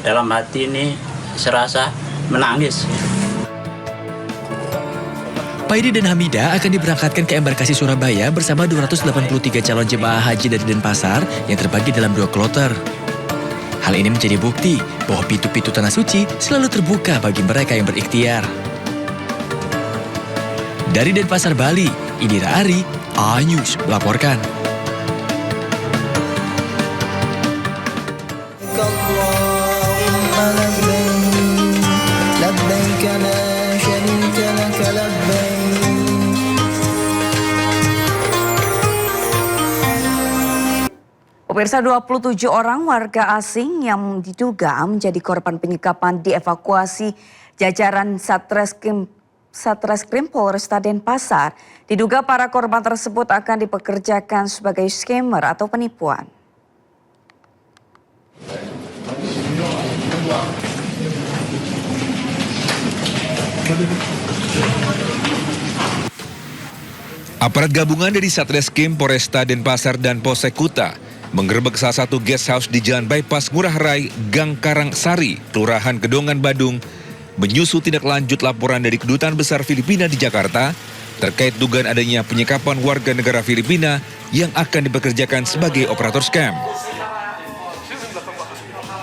dalam hati ini serasa menangis. Paidi dan Hamidah akan diberangkatkan ke embarkasi Surabaya bersama 283 calon jemaah haji dari Denpasar yang terbagi dalam 2 kloter. Hal ini menjadi bukti bahwa pintu-pintu Tanah Suci selalu terbuka bagi mereka yang berikhtiar. Dari Denpasar, Bali, Indira Ari, A-News melaporkan. Pemirsa, 27 orang warga asing yang diduga menjadi korban penyekapan dievakuasi jajaran Satreskrim Polresta Denpasar. Diduga para korban tersebut akan dipekerjakan sebagai scammer atau penipuan. Aparat gabungan dari Satreskrim Polresta Denpasar dan Polsek Kuta menggerebek salah satu guest house di Jalan Bypass Ngurah Rai, Gang Karangsari, Kelurahan Kedongan, Badung, menyusul tindak lanjut laporan dari Kedutaan Besar Filipina di Jakarta terkait dugaan adanya penyekapan warga negara Filipina yang akan dipekerjakan sebagai operator scam.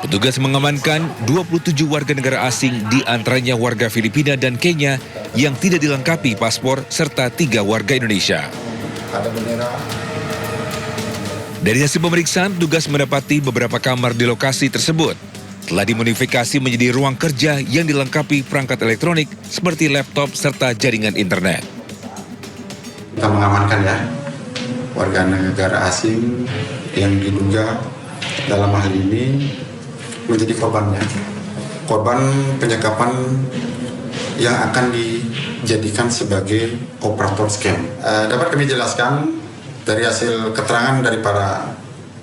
Petugas mengamankan 27 warga negara asing, di antaranya warga Filipina dan Kenya yang tidak dilengkapi paspor, serta 3 warga Indonesia. Dari hasil pemeriksaan, petugas mendapati beberapa kamar di lokasi tersebut telah dimodifikasi menjadi ruang kerja yang dilengkapi perangkat elektronik seperti laptop serta jaringan internet. Kita mengamankan ya warga negara asing yang diduga dalam hal ini menjadi korbannya. Korban penyekapan yang akan dijadikan sebagai operator scam. Dapat kami jelaskan dari hasil keterangan dari para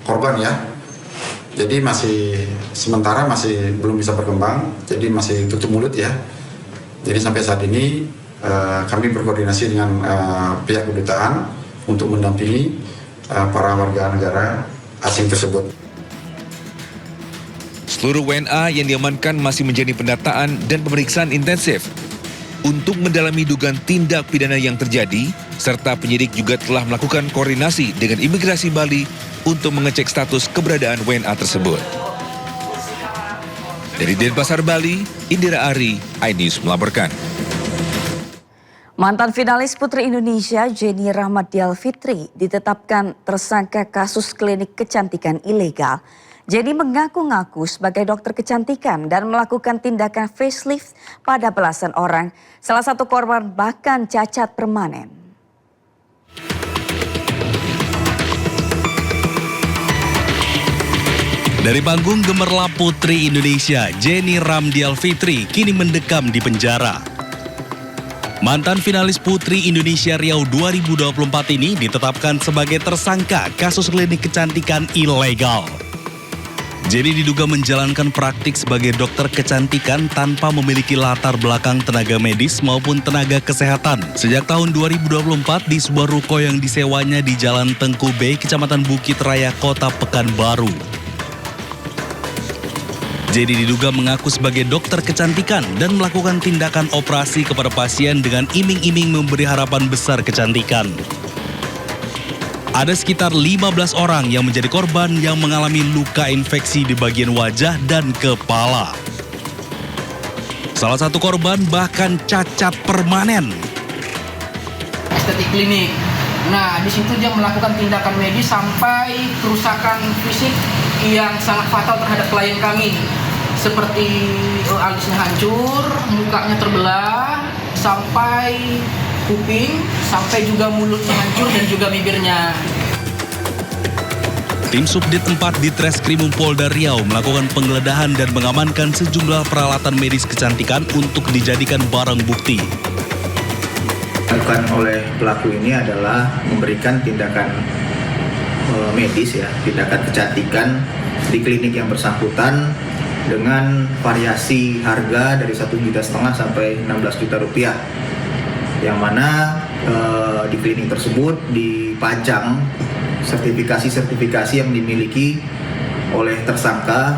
korban ya. Jadi sementara masih belum bisa berkembang, jadi masih tutup mulut ya. Jadi sampai saat ini kami berkoordinasi dengan pihak kedutaan untuk mendampingi para warga negara asing tersebut. Seluruh WNA yang diamankan masih menjalani pendataan dan pemeriksaan intensif untuk mendalami dugaan tindak pidana yang terjadi, serta penyidik juga telah melakukan koordinasi dengan imigrasi Bali untuk mengecek status keberadaan WNA tersebut. Dari Denpasar, Bali, Indira Ari, iNews melaporkan. Mantan finalis Putri Indonesia Jenny Rahmadial Fitri ditetapkan tersangka kasus klinik kecantikan ilegal. Jenny mengaku-ngaku sebagai dokter kecantikan dan melakukan tindakan facelift pada belasan orang. Salah satu korban bahkan cacat permanen. Dari panggung gemerlap putri Indonesia, Jenny Ramdial Fitri kini mendekam di penjara. Mantan finalis Putri Indonesia Riau 2024 ini ditetapkan sebagai tersangka kasus klinik kecantikan ilegal. Jenny diduga menjalankan praktik sebagai dokter kecantikan tanpa memiliki latar belakang tenaga medis maupun tenaga kesehatan. Sejak tahun 2024 di sebuah ruko yang disewanya di Jalan Tengku B, Kecamatan Bukit Raya, Kota Pekanbaru. Jenny diduga mengaku sebagai dokter kecantikan dan melakukan tindakan operasi kepada pasien dengan iming-iming memberi harapan besar kecantikan. Ada sekitar 15 orang yang menjadi korban yang mengalami luka infeksi di bagian wajah dan kepala. Salah satu korban bahkan cacat permanen. Estetik klinik. Nah, di situ dia melakukan tindakan medis sampai kerusakan fisik yang sangat fatal terhadap klien kami. Seperti alisnya hancur, mukanya terbelah, sampai kuping, sampai juga mulutnya hancur dan juga bibirnya. Tim Subdit 4 di Treskrimum Polda Riau melakukan penggeledahan dan mengamankan sejumlah peralatan medis kecantikan untuk dijadikan barang bukti. Dilakukan oleh pelaku ini adalah memberikan tindakan medis ya, tindakan kecantikan di klinik yang bersangkutan dengan variasi harga dari 1,5 juta sampai 16 juta rupiah. Yang mana di klinik tersebut dipajang sertifikasi-sertifikasi yang dimiliki oleh tersangka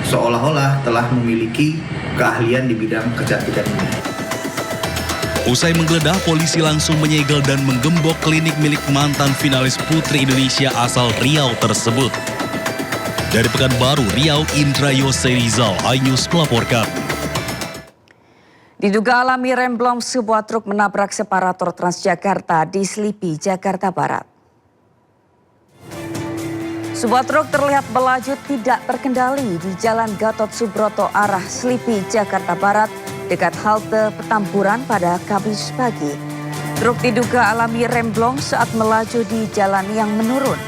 seolah-olah telah memiliki keahlian di bidang kecantikan ini. Usai menggeledah, polisi langsung menyegel dan menggembok klinik milik mantan finalis Putri Indonesia asal Riau tersebut. Dari Pekanbaru, Riau, Indra Yose Rizal, iNews melaporkan. Diduga alami remblong, sebuah truk menabrak separator Transjakarta di Selipi, Jakarta Barat. Sebuah truk terlihat melaju tidak terkendali di Jalan Gatot Subroto arah Selipi, Jakarta Barat dekat halte Petamburan pada Kamis pagi. Truk diduga alami remblong saat melaju di jalan yang menurun.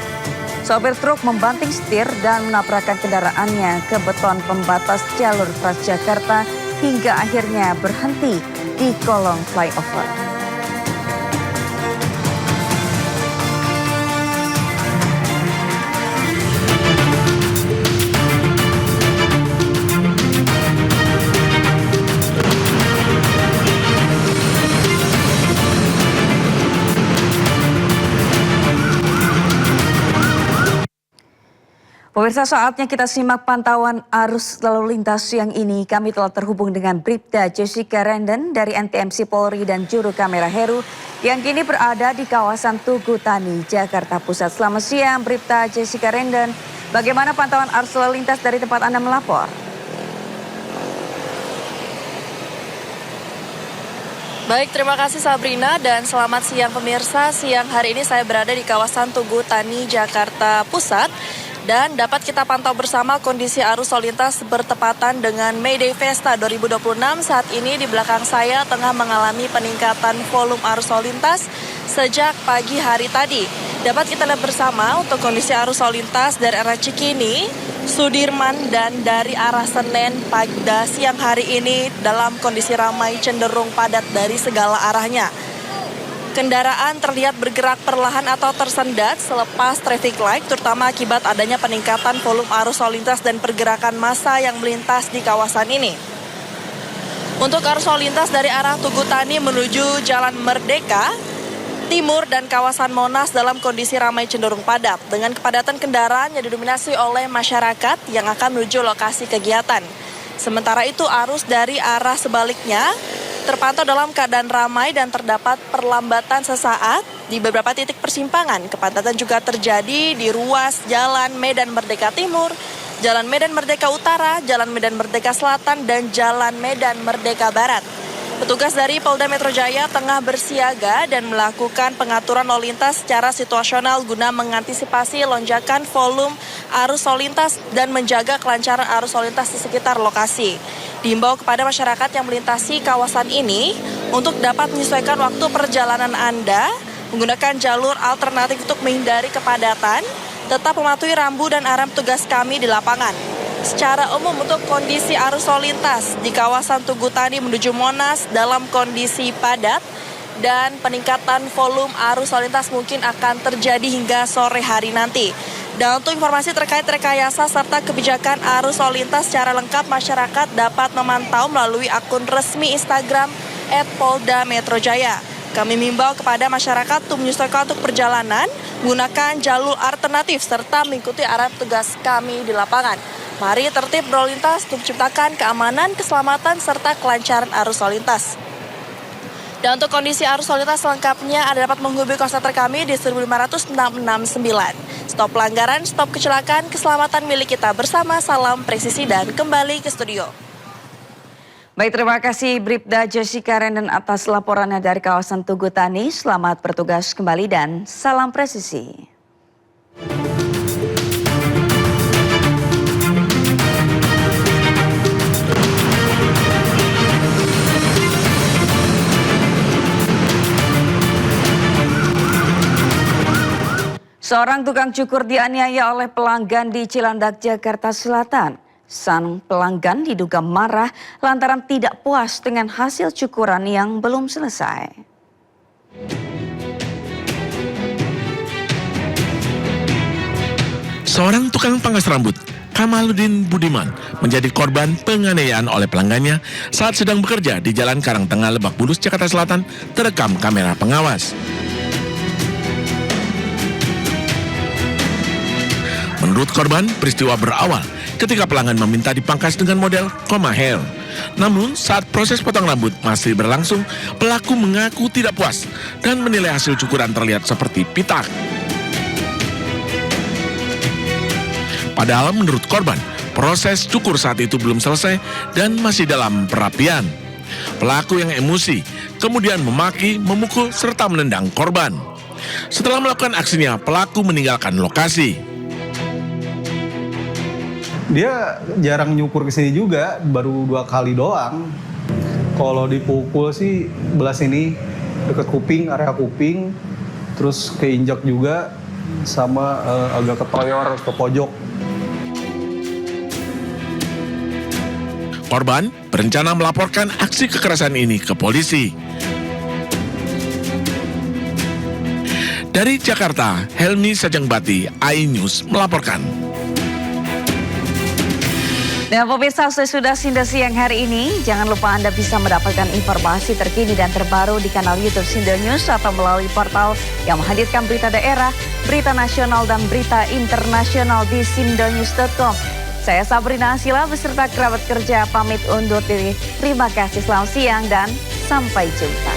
Sopir truk membanting setir dan menabrakkan kendaraannya ke beton pembatas jalur Transjakarta hingga akhirnya berhenti di kolong flyover. Pemirsa, saatnya kita simak pantauan arus lalu lintas siang ini. Kami telah terhubung dengan Bribda Jessica Renden dari NTMC Polri dan juru kamera Heru yang kini berada di kawasan Tugu Tani, Jakarta Pusat. Selamat siang Bribda Jessica Renden. Bagaimana pantauan arus lalu lintas dari tempat Anda melapor? Baik, terima kasih Sabrina dan selamat siang pemirsa. Siang hari ini saya berada di kawasan Tugu Tani, Jakarta Pusat. Dan dapat kita pantau bersama kondisi arus lalu lintas bertepatan dengan May Day Festa 2026. Saat ini di belakang saya tengah mengalami peningkatan volume arus lalu lintas sejak pagi hari tadi. Dapat kita lihat bersama untuk kondisi arus lalu lintas dari arah Cikini, Sudirman, dan dari arah Senen pada siang hari ini dalam kondisi ramai cenderung padat dari segala arahnya. Kendaraan terlihat bergerak perlahan atau tersendat selepas traffic light, terutama akibat adanya peningkatan volume arus lalu lintas dan pergerakan massa yang melintas di kawasan ini. Untuk arus lalu lintas dari arah Tugu Tani menuju Jalan Merdeka Timur dan kawasan Monas dalam kondisi ramai cenderung padat, dengan kepadatan kendaraan yang didominasi oleh masyarakat yang akan menuju lokasi kegiatan. Sementara itu arus dari arah sebaliknya terpantau dalam keadaan ramai dan terdapat perlambatan sesaat di beberapa titik persimpangan. Kepadatan juga terjadi di ruas Jalan Medan Merdeka Timur, Jalan Medan Merdeka Utara, Jalan Medan Merdeka Selatan, dan Jalan Medan Merdeka Barat. Petugas dari Polda Metro Jaya tengah bersiaga dan melakukan pengaturan lalu lintas secara situasional guna mengantisipasi lonjakan volume arus lalu lintas dan menjaga kelancaran arus lalu lintas di sekitar lokasi. Diimbau kepada masyarakat yang melintasi kawasan ini untuk dapat menyesuaikan waktu perjalanan Anda menggunakan jalur alternatif untuk menghindari kepadatan, tetap mematuhi rambu dan arahan petugas kami di lapangan. Secara umum untuk kondisi arus lalu lintas di kawasan Tugu Tani menuju Monas dalam kondisi padat dan peningkatan volume arus lalu lintas mungkin akan terjadi hingga sore hari nanti. Dan untuk informasi terkait rekayasa serta kebijakan arus lalu lintas secara lengkap, masyarakat dapat memantau melalui akun resmi Instagram @polda-metro-jaya. Kami mengimbau kepada masyarakat untuk menyesuaikan untuk perjalanan, menggunakan jalur alternatif serta mengikuti arahan petugas kami di lapangan. Mari tertib berlalu lintas untuk menciptakan keamanan, keselamatan, serta kelancaran arus lalu lintas. Dan untuk kondisi arus lalu lintas selengkapnya Anda dapat menghubungi kontakter kami di 15669. Stop pelanggaran, stop kecelakaan, keselamatan milik kita bersama. Salam presisi dan kembali ke studio. Baik, terima kasih Bribda Jessica Renden atas laporannya dari kawasan Tugu Tani. Selamat bertugas kembali dan salam presisi. Seorang tukang cukur dianiaya oleh pelanggan di Cilandak, Jakarta Selatan. Sang pelanggan diduga marah lantaran tidak puas dengan hasil cukuran yang belum selesai. Seorang tukang pangkas rambut, Kamaluddin Budiman, menjadi korban penganiayaan oleh pelanggannya saat sedang bekerja di Jalan Karangtengah, Lebak Bulus, Jakarta Selatan, terekam kamera pengawas. Menurut korban, peristiwa berawal ketika pelanggan meminta dipangkas dengan model koma hair. Namun, saat proses potong rambut masih berlangsung, pelaku mengaku tidak puas dan menilai hasil cukuran terlihat seperti pitak. Padahal menurut korban, proses cukur saat itu belum selesai dan masih dalam perapian. Pelaku yang emosi kemudian memaki, memukul, serta menendang korban. Setelah melakukan aksinya, pelaku meninggalkan lokasi. Dia jarang nyukur ke sini juga, baru 2 kali doang. Kalau dipukul sih belah sini dekat kuping, area kuping, terus keinjak juga sama agak ketoyor ke pojok. Korban berencana melaporkan aksi kekerasan ini ke polisi. Dari Jakarta, Helmi Sajangbati, iNews melaporkan. Dan pemirsa, sudah Sinda Siang hari ini. Jangan lupa Anda bisa mendapatkan informasi terkini dan terbaru di kanal YouTube Sinda News atau melalui portal yang menghadirkan berita daerah, berita nasional, dan berita internasional di sindanews.com. Saya Sabrina Asila beserta kerabat kerja pamit undur diri. Terima kasih, selamat siang dan sampai jumpa.